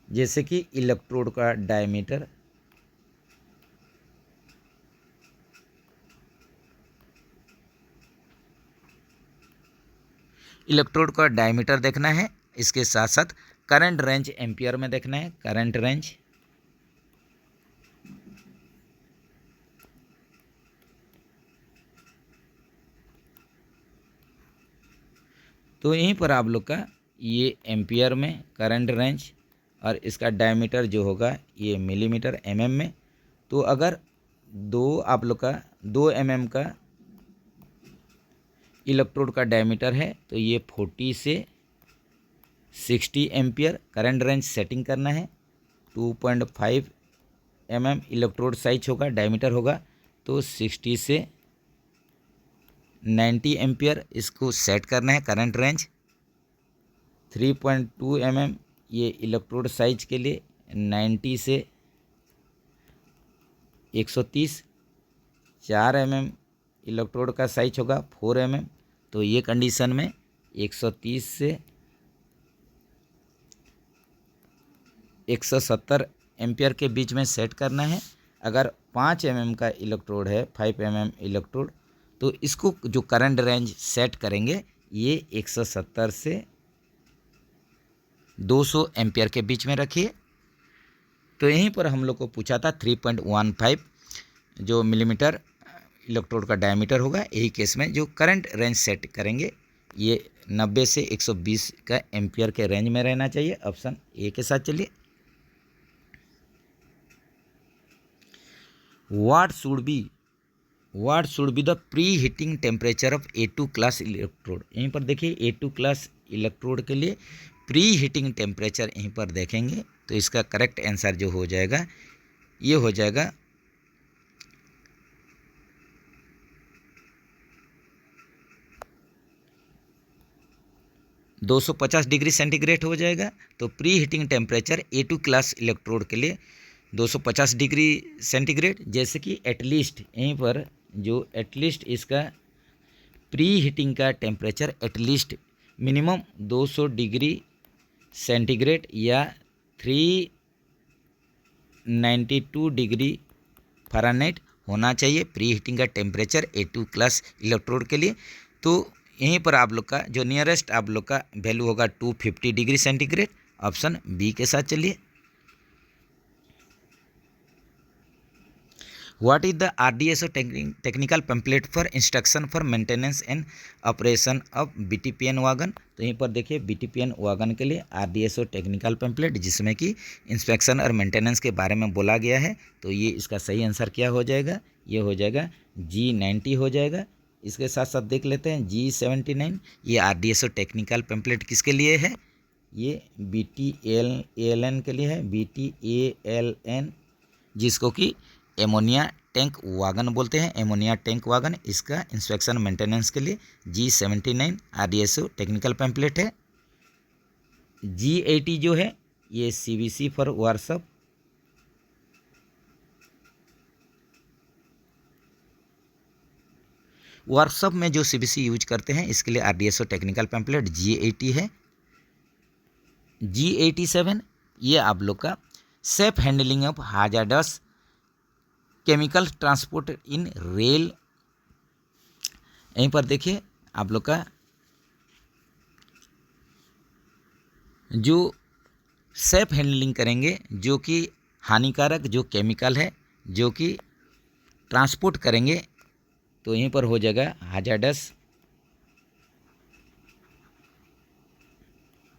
जैसे कि इलेक्ट्रोड का डायमीटर, इलेक्ट्रोड का डायमीटर देखना है, इसके साथ साथ करंट रेंज एम्पियर में देखना है, करंट रेंज। तो यहीं पर आप लोग का ये एम्पियर में करंट रेंज और इसका डायमीटर जो होगा ये मिलीमीटर एमएम में। तो अगर आप लोग का 2 mm का इलेक्ट्रोड का डायमीटर है तो ये 40 से 60 एम्पियर करंट रेंज सेटिंग करना है। 2.5 mm इलेक्ट्रोड साइज होगा, डायमीटर होगा, तो 60 से 90 एम्पियर इसको सेट करना है करंट रेंज। 3.2 mm ये इलेक्ट्रोड साइज के लिए 90 से 130। 4 mm इलेक्ट्रोड का साइज होगा 4 mm, तो ये कंडीशन में 130 से 170 एम्पियर के बीच में सेट करना है। अगर 5 mm का इलेक्ट्रोड है, 5 mm इलेक्ट्रोड, तो इसको जो करंट रेंज सेट करेंगे ये 170 से 200 एम्पियर के बीच में रखिए। तो यहीं पर हम लोग को पूछा था 3.15 जो मिलीमीटर इलेक्ट्रोड का डायमीटर होगा, यही केस में जो करंट रेंज सेट करेंगे ये 90 से 120 का एम्पियर के रेंज में रहना चाहिए। ऑप्शन ए के साथ चलिए। What should be the pre heating temperature of A2 class electrode. यहीं पर देखिए A2 क्लास इलेक्ट्रोड के लिए प्री हीटिंग टेम्परेचर यहीं पर देखेंगे तो इसका करेक्ट आंसर जो हो जाएगा ये हो जाएगा 250 डिग्री सेंटीग्रेड हो जाएगा। तो pre heating temperature A2 class electrode के लिए 250 डिग्री सेंटीग्रेड, जैसे कि एटलीस्ट यहीं पर जो एटलीस्ट इसका प्री हीटिंग का temperature at least minimum 200 degree centigrade या 392 डिग्री फ़ारेनहाइट होना चाहिए प्री हीटिंग का टेम्परेचर A2 क्लास इलेक्ट्रोड के लिए। तो यहीं पर आप लोग का जो नियरेस्ट आप लोग का वैल्यू होगा 250 डिग्री सेंटीग्रेड। ऑप्शन बी के साथ चलिए। What is the RDSO technical pamphlet for instruction for maintenance and operation of BTPN wagon. तो यहीं पर देखिए BTPN वागन के लिए RDSO टेक्निकल पैम्पलेट जिसमें कि इंस्पेक्शन और मेंटेनेंस के बारे में बोला गया है। तो ये इसका सही आंसर क्या हो जाएगा, ये हो जाएगा G90 हो जाएगा। इसके साथ साथ देख लेते हैं G79, ये RDSO टेक्निकल पैम्पलेट किसके लिए है, ये BTALN के लिए है, BTALN जिसको कि एमोनिया टैंक वागन बोलते हैं, एमोनिया टैंक वागन, इसका इंस्पेक्शन मेंटेनेंस के लिए G79 RDSO टेक्निकल पैम्पलेट है। G80 जो है ये CBC फॉर वर्कशॉप, वर्कशॉप में जो CBC यूज करते हैं इसके लिए RDSO टेक्निकल पैम्पलेट G80 है। G87 ये आप लोग का safe handling of hazardous chemical transport in rail. यहीं पर देखिए आप लोग का जो सेफ हैंडलिंग करेंगे जो कि हानिकारक जो केमिकल है जो कि ट्रांसपोर्ट करेंगे, तो यहीं पर हो जाएगा हाजार्डस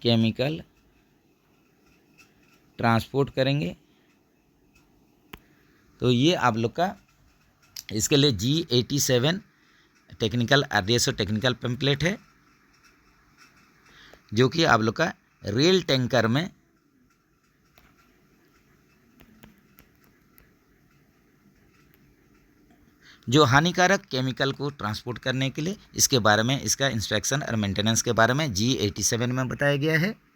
केमिकल ट्रांसपोर्ट करेंगे। तो ये आप लोग का इसके लिए G87 technical RDSO technical pamphlet है जो कि आप लोग का रेल टैंकर में जो हानिकारक केमिकल को ट्रांसपोर्ट करने के लिए इसके बारे में इसका इंस्पेक्शन और मेंटेनेंस के बारे में G87 में बताया गया है।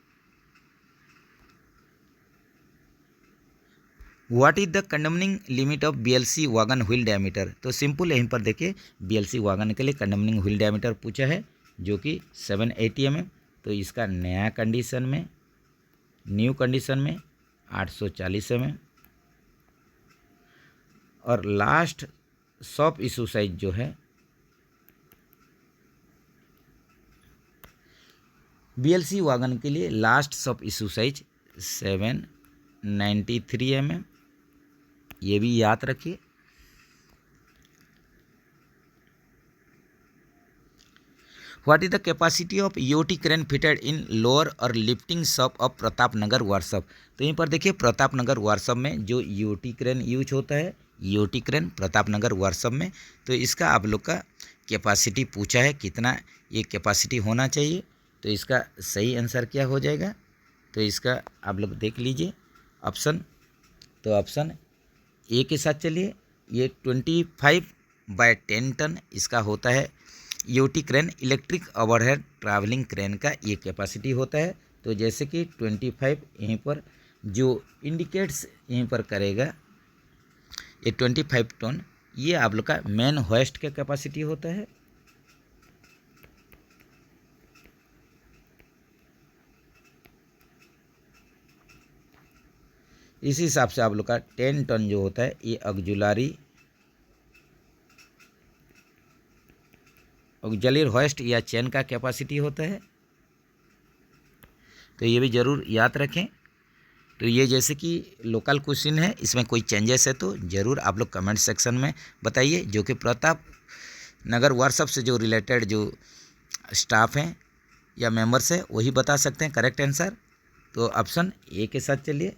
What is the condemning limit of BLC wagon wheel diameter. तो सिंपल यहीं पर देखिए BLC वागन के लिए कंडमनिंग व्हील डायमीटर पूछा है जो कि 780 mm। तो इसका न्यू कंडीशन में 840 mm। और लास्ट शॉप इशू साइज जो है BLC वागन के लिए last shop issue size 793 mm। ये भी याद रखिए। What is the capacity of EOT crane fitted in lower और lifting shop of Pratapnagar workshop. तो यहीं पर देखिए प्रतापनगर वर्कशॉप में जो EOT क्रेन यूज होता है, EOT क्रेन प्रतापनगर वर्कशॉप में, तो इसका आप लोग का कैपेसिटी पूछा है, कितना ये कैपेसिटी होना चाहिए। तो इसका सही आंसर क्या हो जाएगा, तो इसका आप लोग देख लीजिए ऑप्शन। तो ऑप्शन ए के साथ चलिए, ये 25/10 टन इसका होता है EOT crane, electric overhead travelling crane का ये कैपेसिटी होता है। तो जैसे कि 25 यहीं पर जो इंडिकेट्स यहीं पर करेगा, ये 25 टन ये आप लोग का मेन होस्ट का कैपेसिटी होता है। इसी हिसाब से आप लोग का 10 टन जो होता है ये ऑक्सिलरी होस्ट या चेन का कैपेसिटी होता है। तो ये भी ज़रूर याद रखें। तो ये जैसे कि लोकल क्वेश्चन है, इसमें कोई चेंजेस है तो ज़रूर आप लोग कमेंट सेक्शन में बताइए। जो कि प्रताप नगर वर्कशॉप से जो रिलेटेड जो स्टाफ हैं या मेंबर्स हैं वही बता सकते हैं करेक्ट आंसर। तो ऑप्शन ए के साथ चलिए।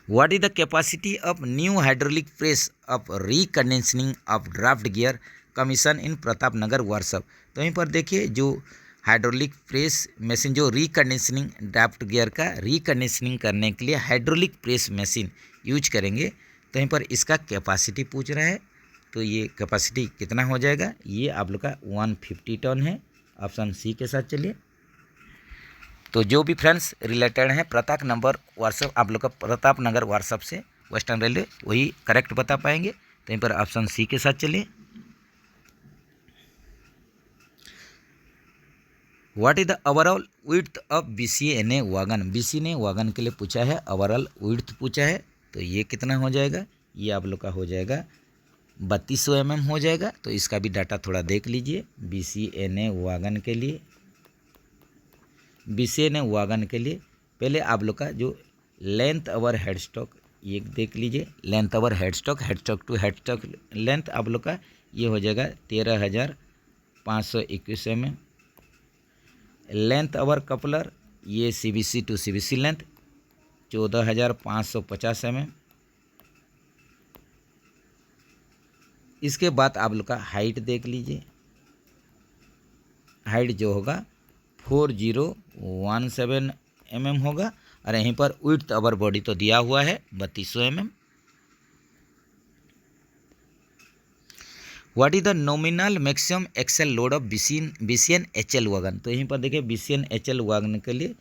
What is the capacity of new hydraulic press of reconditioning of draft gear commission in Pratapnagar workshop. तो यहीं पर देखिए जो हाइड्रोलिक प्रेस मशीन जो रिकंडीशनिंग ड्राफ्ट गियर का रिकंडीशनिंग करने के लिए हाइड्रोलिक प्रेस मशीन यूज करेंगे। तो यहीं पर इसका कैपेसिटी पूछ रहा है। तो ये कैपेसिटी कितना हो जाएगा, ये आप लोग का 150 टन है। ऑप्शन सी के साथ चलिए। तो जो भी फ्रेंड्स रिलेटेड हैं प्रतापनगर वर्कशॉप, आप लोग का प्रतापनगर वर्कशॉप से वेस्टर्न रेलवे वही करेक्ट बता पाएंगे। तो यहीं पर ऑप्शन सी के साथ चलिए। What is the overall width of BCNA wagon. BCNA wagon के लिए पूछा है, ओवरऑल विड्थ पूछा है। तो ये कितना हो जाएगा, ये आप लोग का हो जाएगा 3200 mm हो जाएगा। तो इसका भी डाटा थोड़ा देख लीजिए। BCNA वागन के लिए पहले आप लोग का जो लेंथ ओवर हेड स्टॉक ये देख लीजिए। Length over head stock to head stock length आप लोग का ये हो जाएगा 13,521 mm। लेंथ ओवर कपलर ये CBC to CBC length 14,550 mm। इसके बाद आप लोग का हाइट देख लीजिए। हाइट जो होगा 4017 mm होगा। और यहीं पर विड्थ ओवर बॉडी तो दिया हुआ है 3200 mm। What is the nominal maximum axle load of BCN HL wagon. तो यहीं पर देखिए BCN HL वागन के लिए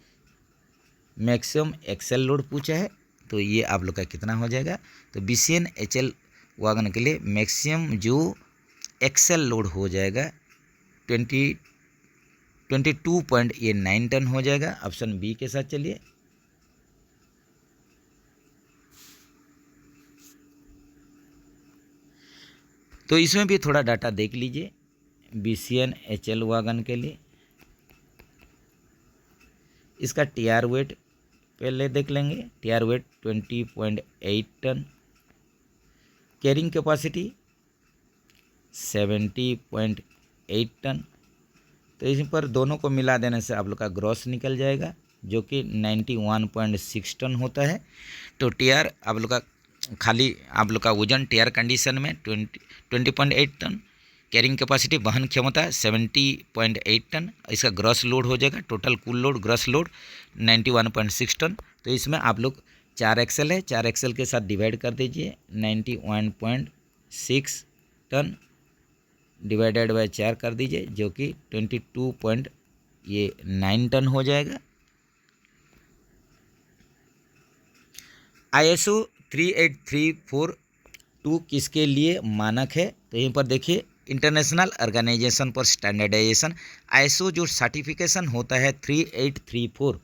मैक्सिमम एक्सेल लोड पूछा है। तो ये आप लोग का कितना हो जाएगा, तो BCN HL वागन के लिए मैक्सिमम जो एक्सेल लोड हो जाएगा 22.9 टन हो जाएगा। ऑप्शन बी के साथ चलिए। तो इसमें भी थोड़ा डाटा देख लीजिए। BCN HL वागन के लिए इसका TR वेट पहले देख लेंगे। TR weight 20.8 ton, carrying capacity 70.8 ton. तो इस पर दोनों को मिला देने से आप लोग का ग्रॉस निकल जाएगा जो कि 91.6 टन होता है। तो TR आप लोग का खाली आप लोग का वजन TR कंडीशन में 20.8 टन, कैरिंग कैपेसिटी वहन क्षमता 70.8 टन। इसका ग्रॉस लोड हो जाएगा, टोटल कुल लोड ग्रॉस लोड 91.6 टन। तो इसमें आप लोग 4 एक्सेल है, 4 एक्सेल के साथ डिवाइड कर दीजिए। 91.6 टन डिवाइडेड बाय 4 कर दीजिए जो कि 22.9 टन हो जाएगा। ISO 3834 टू किसके लिए मानक है, तो यहीं पर देखिए international organization for standardization ISO जो सर्टिफिकेशन होता है 3834,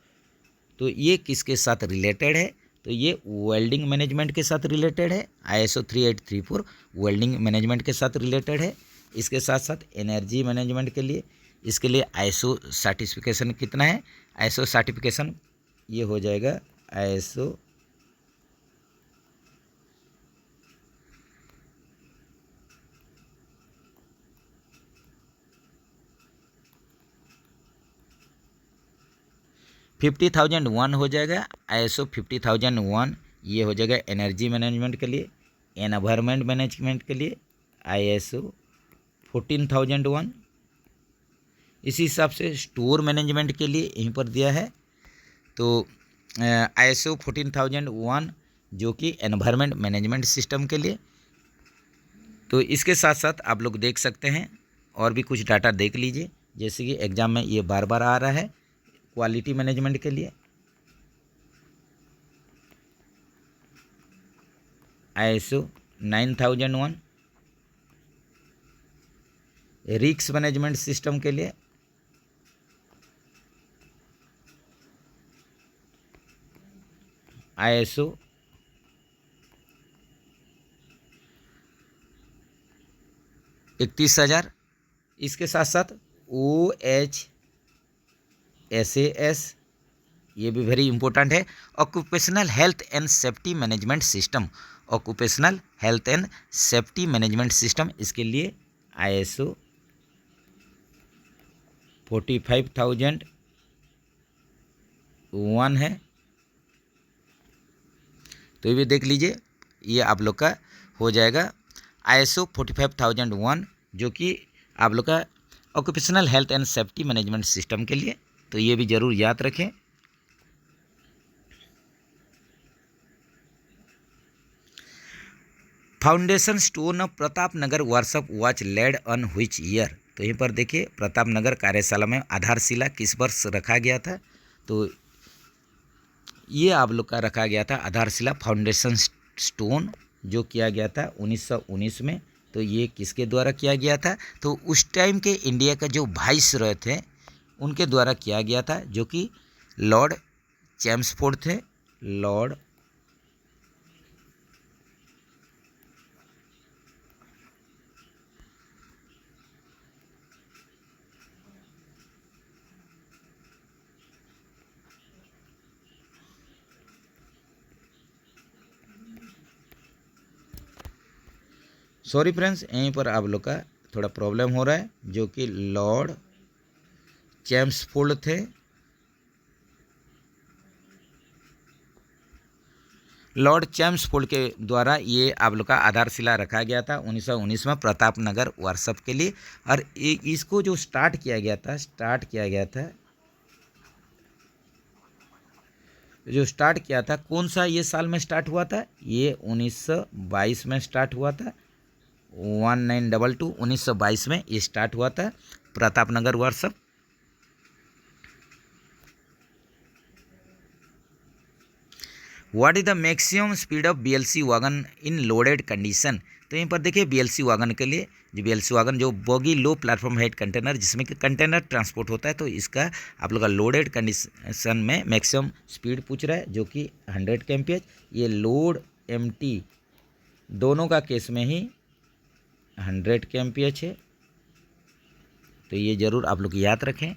तो ये किसके साथ रिलेटेड है, तो ये वेल्डिंग मैनेजमेंट के साथ रिलेटेड है। आईएसओ 3834 वेल्डिंग मैनेजमेंट के साथ रिलेटेड है। इसके साथ साथ एनर्जी मैनेजमेंट के लिए, इसके लिए आईएसओ सर्टिफिकेशन कितना है, आईएसओ सर्टिफिकेशन ये हो जाएगा आईएसओ 50,001 हो जाएगा। आईएसओ 50,001 ये हो जाएगा एनर्जी मैनेजमेंट के लिए। एनवायरनमेंट मैनेजमेंट के लिए आईएसओ 14,001। इसी हिसाब से स्टोर मैनेजमेंट के लिए यहीं पर दिया है, तो आईएसओ 14,001 जो कि एनवायरनमेंट मैनेजमेंट सिस्टम के लिए। तो इसके साथ साथ आप लोग देख सकते हैं और भी कुछ डाटा देख लीजिए, जैसे कि एग्ज़ाम में ये बार बार आ रहा है क्वालिटी मैनेजमेंट के लिए आईएसओ 9001, रिस्क मैनेजमेंट सिस्टम के लिए आईएसओ 31,000। इसके साथ साथ OHSAS ये भी वेरी इंपॉर्टेंट है। Occupational health and safety management system, occupational health and safety management system, इसके लिए आईएसओ 45,001 है। तो ये भी देख लीजिए, ये आप लोग का हो जाएगा आईएसओ 45,001 जो कि आप लोग का occupational health and safety management system के लिए। तो ये भी ज़रूर याद रखें। Foundation stone of Pratap Nagar workshop watch laid on which year, तो यहीं पर देखिए प्रताप नगर कार्यशाला में आधारशिला किस वर्ष रखा गया था, तो ये आप लोग का रखा गया था आधारशिला फाउंडेशन स्टोन जो किया गया था 1919 में। तो ये किसके द्वारा किया गया था, तो उस टाइम के इंडिया का जो वाइसरॉय थे उनके द्वारा किया गया था, जो कि लॉर्ड चैम्सफोर्ड थे। लॉर्ड सॉरी फ्रेंड्स, यहीं पर आप लोग का थोड़ा प्रॉब्लम हो रहा है, जो कि लॉर्ड चैम्सफोर्ड थे। लॉर्ड चैम्सफोर्ड के द्वारा ये आप लोग का आधारशिला रखा गया था 1919 में प्रताप नगर वर्कशॉप के लिए। और इसको जो स्टार्ट किया गया था, कौन सा ये साल में स्टार्ट हुआ था, ये 1922 में स्टार्ट हुआ था। 1922 में ये स्टार्ट हुआ था Pratap Nagar workshop. What is the maximum speed of BLC wagon in loaded condition, तो यहीं पर देखिए बीएलसी वैगन के लिए, जो बीएलसी वैगन जो bogie low platform head container जिसमें कि कंटेनर ट्रांसपोर्ट होता है, तो इसका आप लोग का लोडेड कंडीशन में मैक्सिमम स्पीड पूछ रहा है, जो कि 100 kmph। ये लोड एमटी दोनों का केस में ही 100 kmph है, तो ये ज़रूर आप लोग याद रखें।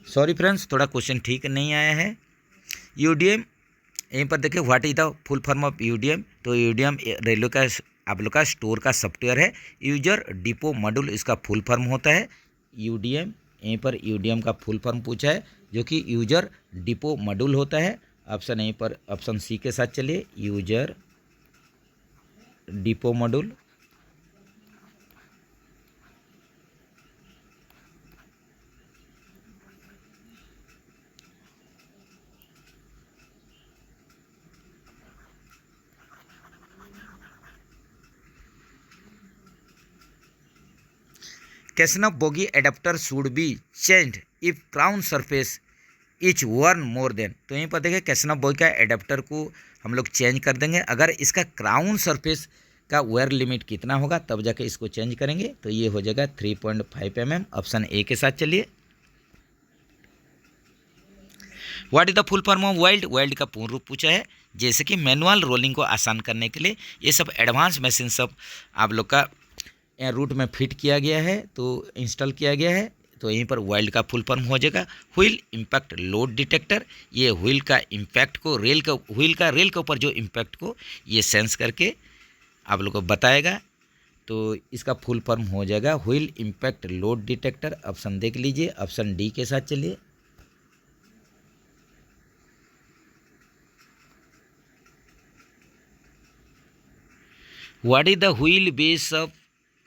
सॉरी फ्रेंड्स, थोड़ा क्वेश्चन ठीक नहीं आया है। यूडीएम, यहीं पर देखिए what is the full form of UDM, तो यूडीएम रेलवे का आप लोग का स्टोर का सॉफ्टवेयर है। यूजर डिपो मॉड्यूल इसका फुल फॉर्म होता है। यूडीएम, यहीं पर यूडीएम का फुल फॉर्म पूछा है, जो कि यूजर डिपो मॉड्यूल होता है। ऑप्शन यहीं पर ऑप्शन सी के साथ चलिए, user depot module. Question of bogie adapter should be changed if crown surface each one more than, तो यहीं पर देखिए कैसनफ बॉय का एडाप्टर को हम लोग चेंज कर देंगे। अगर इसका क्राउन सरफेस का वेयर लिमिट कितना होगा तब जाके इसको चेंज करेंगे, तो ये हो जाएगा 3.5 mm। ऑप्शन ए के साथ चलिए। What is the full form of weld, weld का पूर्ण रूप पूछा है। जैसे कि मैनुअल रोलिंग को आसान करने के लिए ये सब एडवांस मशीन सब आप लोग का रूट में फिट किया गया है, तो इंस्टॉल किया गया है, तो यहीं पर वेल्ड का फुल फॉर्म हो जाएगा व्हील इम्पैक्ट लोड डिटेक्टर। ये व्हील का इम्पैक्ट को व्हील का रेल के ऊपर जो इम्पैक्ट को ये सेंस करके आप लोग को बताएगा, तो इसका फुल फॉर्म हो जाएगा wheel impact load detector. Option देख लीजिए, ऑप्शन डी के साथ चलिए। What is the wheel base of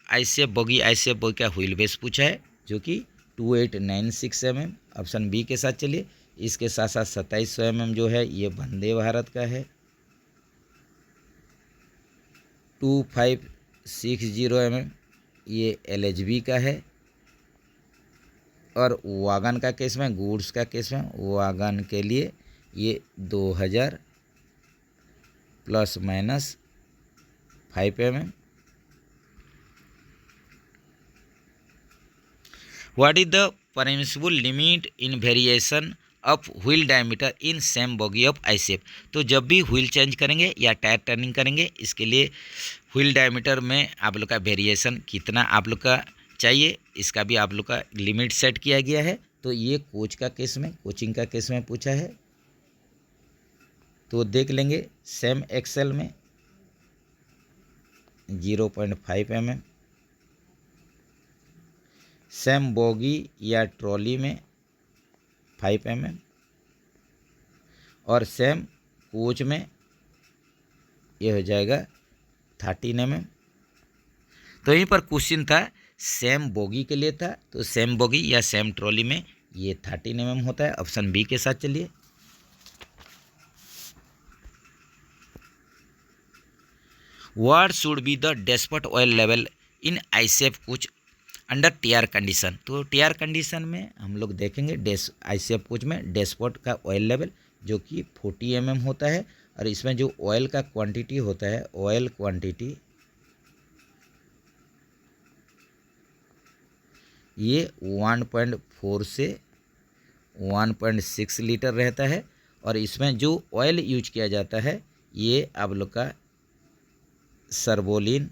ICF boggy, ICF boggy का व्हील बेस पूछा है जो कि 2896 mm। ऑप्शन बी के साथ चलिए। इसके साथ साथ 2700 mm जो है ये वंदे भारत का है, 2560 mm ये एलएचबी का है, और वागन का केस में, गुड्स का केस में वागन के लिए ये 2000 ± 5 mm। What is the permissible limit in variation of wheel diameter in same boggy of ICF, तो जब भी व्हील चेंज करेंगे या टायर टर्निंग करेंगे, इसके लिए व्हील डायमीटर में आप लोग का वेरिएशन कितना आप लोग का चाहिए, इसका भी आप लोग का लिमिट सेट किया गया है। तो ये कोच का केस में, कोचिंग का केस में पूछा है, तो देख लेंगे। सेम एक्सेल में 0.5 mm, सेम बोगी या ट्रॉली में 5 mm, और सेम कोच में ये हो जाएगा 13 mm। तो यहीं पर क्वेश्चन था सेम बोगी के लिए था, तो सेम बोगी या सेम ट्रॉली में ये 13 mm होता है। ऑप्शन बी के साथ चलिए। What should be the dashpot oil level in ICF coach under TR condition, तो टीआर कंडीशन में हम लोग देखेंगे आईसीएफ कोच में डैशपोर्ट का ऑयल लेवल जो कि 40 mm होता है, और इसमें जो ऑयल का क्वांटिटी होता है, ऑयल क्वांटिटी ये 1.4 से 1.6 लीटर रहता है, और इसमें जो ऑयल यूज किया जाता है ये आप लोग का सर्वोलिन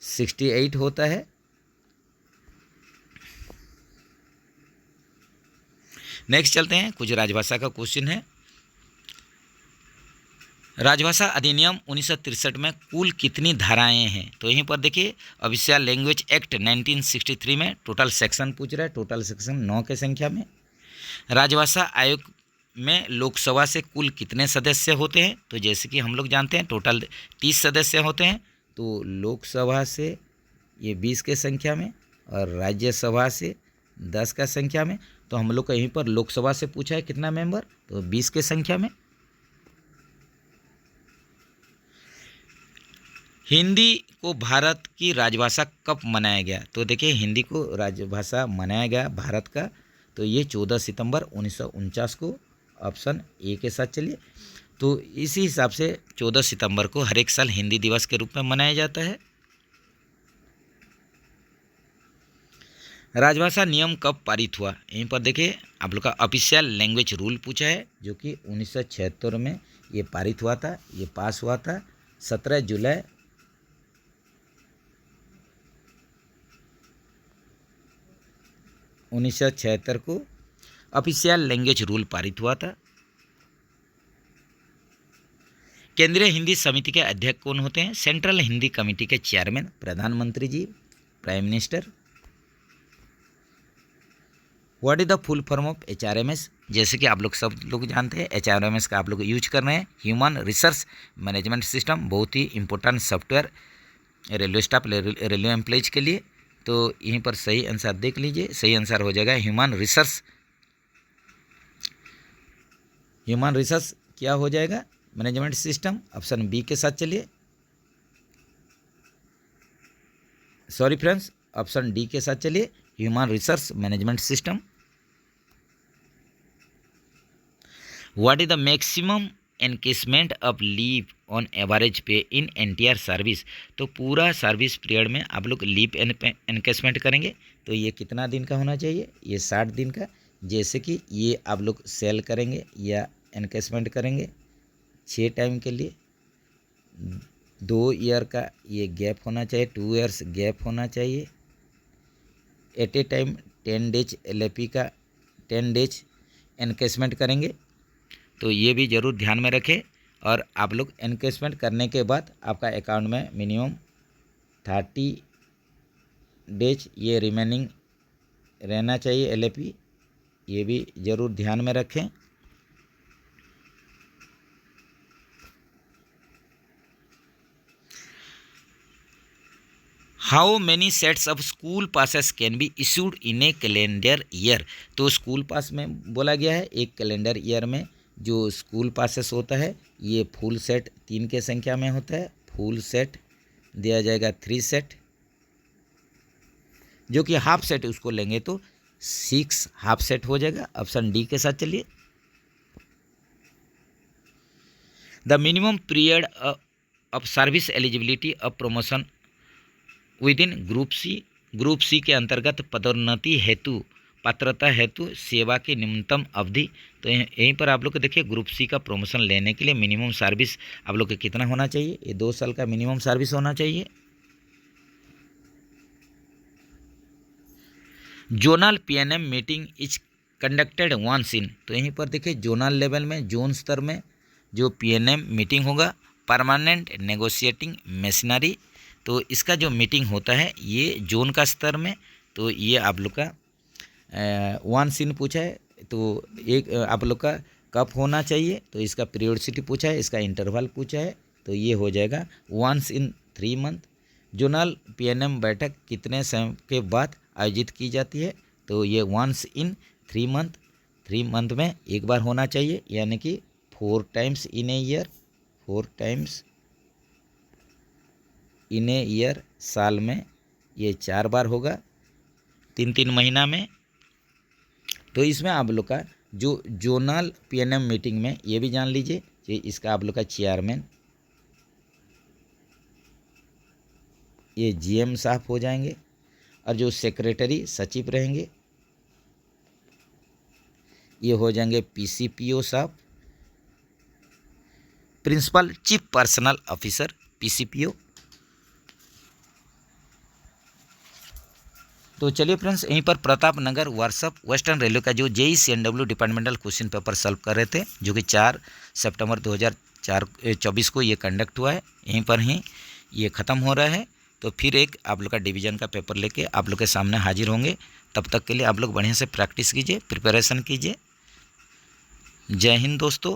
68 होता है। नेक्स्ट चलते हैं, कुछ राजभाषा का क्वेश्चन है। राजभाषा अधिनियम 1963 में कुल कितनी धाराएं हैं, तो यहीं पर देखिए ऑफिशियल लैंग्वेज एक्ट 1963 में टोटल सेक्शन पूछ रहा है, टोटल सेक्शन 9 के संख्या में। राजभाषा आयोग में लोकसभा से कुल कितने सदस्य होते हैं, तो जैसे कि हम लोग जानते हैं टोटल 30 सदस्य होते हैं, तो लोकसभा से ये 20 के संख्या में और राज्यसभा से 10 का संख्या में। तो हम लोग का यहीं पर लोकसभा से पूछा है कितना मेंबर, तो 20 के संख्या में। हिंदी को भारत की राजभाषा कब मनाया गया, तो देखिए हिंदी को राजभाषा मनाया गया भारत का, तो ये 14 सितंबर 1949 को। ऑप्शन ए के साथ चलिए। तो इसी हिसाब से 14 सितंबर को हर एक साल हिंदी दिवस के रूप में मनाया जाता है। राजभाषा नियम कब पारित हुआ, यहीं पर देखिए आप लोग का ऑफिशियल लैंग्वेज रूल पूछा है जो कि 1976 में ये पारित हुआ था, ये पास हुआ था 17 जुलाई 1976 को ऑफिशियल लैंग्वेज रूल पारित हुआ था। केंद्रीय हिंदी समिति के अध्यक्ष कौन होते हैं, सेंट्रल हिंदी कमेटी के चेयरमैन प्रधानमंत्री जी, prime minister. What is the full form of HRMS, जैसे कि आप लोग सब लोग जानते हैं एचआरएमएस का आप लोग यूज कर रहे हैं, ह्यूमन रिसोर्स मैनेजमेंट सिस्टम, बहुत ही important software railway staff railway employees के लिए। तो यहीं पर सही आंसर देख लीजिए, सही आंसर हो जाएगा ह्यूमन रिसोर्स क्या हो जाएगा, मैनेजमेंट सिस्टम। ऑप्शन बी के साथ चलिए, सॉरी फ्रेंड्स, ऑप्शन डी के साथ चलिए, human resource management system. What is the maximum encashment of leave on average pay in NTR service. तो पूरा सर्विस पीरियड में आप लोग लीव एनकेसमेंट करेंगे तो ये कितना दिन का होना चाहिए, ये 60 दिन का। जैसे कि ये आप लोग सेल करेंगे या एनकेसमेंट करेंगे 6 टाइम के लिए, 2 ईयर का ये गैप होना चाहिए, 2 ईयर्स गैप होना चाहिए। At a time 10 days LAP का 10 डेज एनकेसमेंट करेंगे तो ये भी ज़रूर ध्यान में रखें। और आप लोग एनकेसमेंट करने के बाद आपका अकाउंट में मिनिमम 30 डेज ये रिमेनिंग रहना चाहिए LAP, ये भी ज़रूर ध्यान में रखें। How many sets of school passes can be issued in A calendar year. तो स्कूल पास में बोला गया है एक कैलेंडर ईयर में जो स्कूल पासेस होता है ये फुल सेट 3 के संख्या में होता है। फुल सेट दिया जाएगा 3 सेट, जो कि हाफ सेट उसको लेंगे तो 6 हाफ सेट हो जाएगा। ऑप्शन डी के साथ चलिए। The minimum period of service eligibility of promotion within group C के अंतर्गत पदोन्नति हेतु पात्रता हेतु सेवा की न्यूनतम अवधि। तो यहीं पर आप लोग को देखिए ग्रुप सी का प्रमोशन लेने के लिए मिनिमम सर्विस आप लोग को कितना होना चाहिए, ये 2 साल का मिनिमम सर्विस होना चाहिए। Zonal PNM meeting is conducted once in. तो यहीं पर देखिए जोनल लेवल में, जोन स्तर में जो PNM मीटिंग होगा, परमानेंट नेगोशिएटिंग मशीनरी। तो इसका जो मीटिंग होता है ये जोन का स्तर में, तो ये आप लोग का वंस इन पूछा है तो एक आप लोग का कब होना चाहिए, तो इसका पीरियोडिसिटी पूछा है, इसका इंटरवल पूछा है, तो ये हो जाएगा once in 3 month. Zonal PNM बैठक कितने समय के बाद आयोजित की जाती है, तो ये वंस इन 3 मंथ, 3 मंथ में एक बार होना चाहिए, यानी कि 4 times in a year, 4 times in a year, साल में ये 4 बार होगा, 3-3 महीना में। तो इसमें आप लोग का जो जोनल PNM मीटिंग में ये भी जान लीजिए कि इसका आप लोग का चेयरमैन ये GM साहब हो जाएंगे, और जो सेक्रेटरी सचिव रहेंगे ये हो जाएंगे PCPO साहब, principal chief personnel officer PCPO। तो चलिए फ्रेंड्स, यहीं पर Pratap Nagar workshop western railway का जो JEE CNW departmental question paper solve कर रहे थे, जो कि 4 सितंबर 2024 को ये कंडक्ट हुआ है, यहीं पर ही ये ख़त्म हो रहा है। तो फिर एक आप लोग का डिवीज़न का पेपर लेके आप लोग के सामने हाजिर होंगे। तब तक के लिए आप लोग बढ़िया से प्रैक्टिस कीजिए, प्रिपरेशन कीजिए। जय हिंद दोस्तों।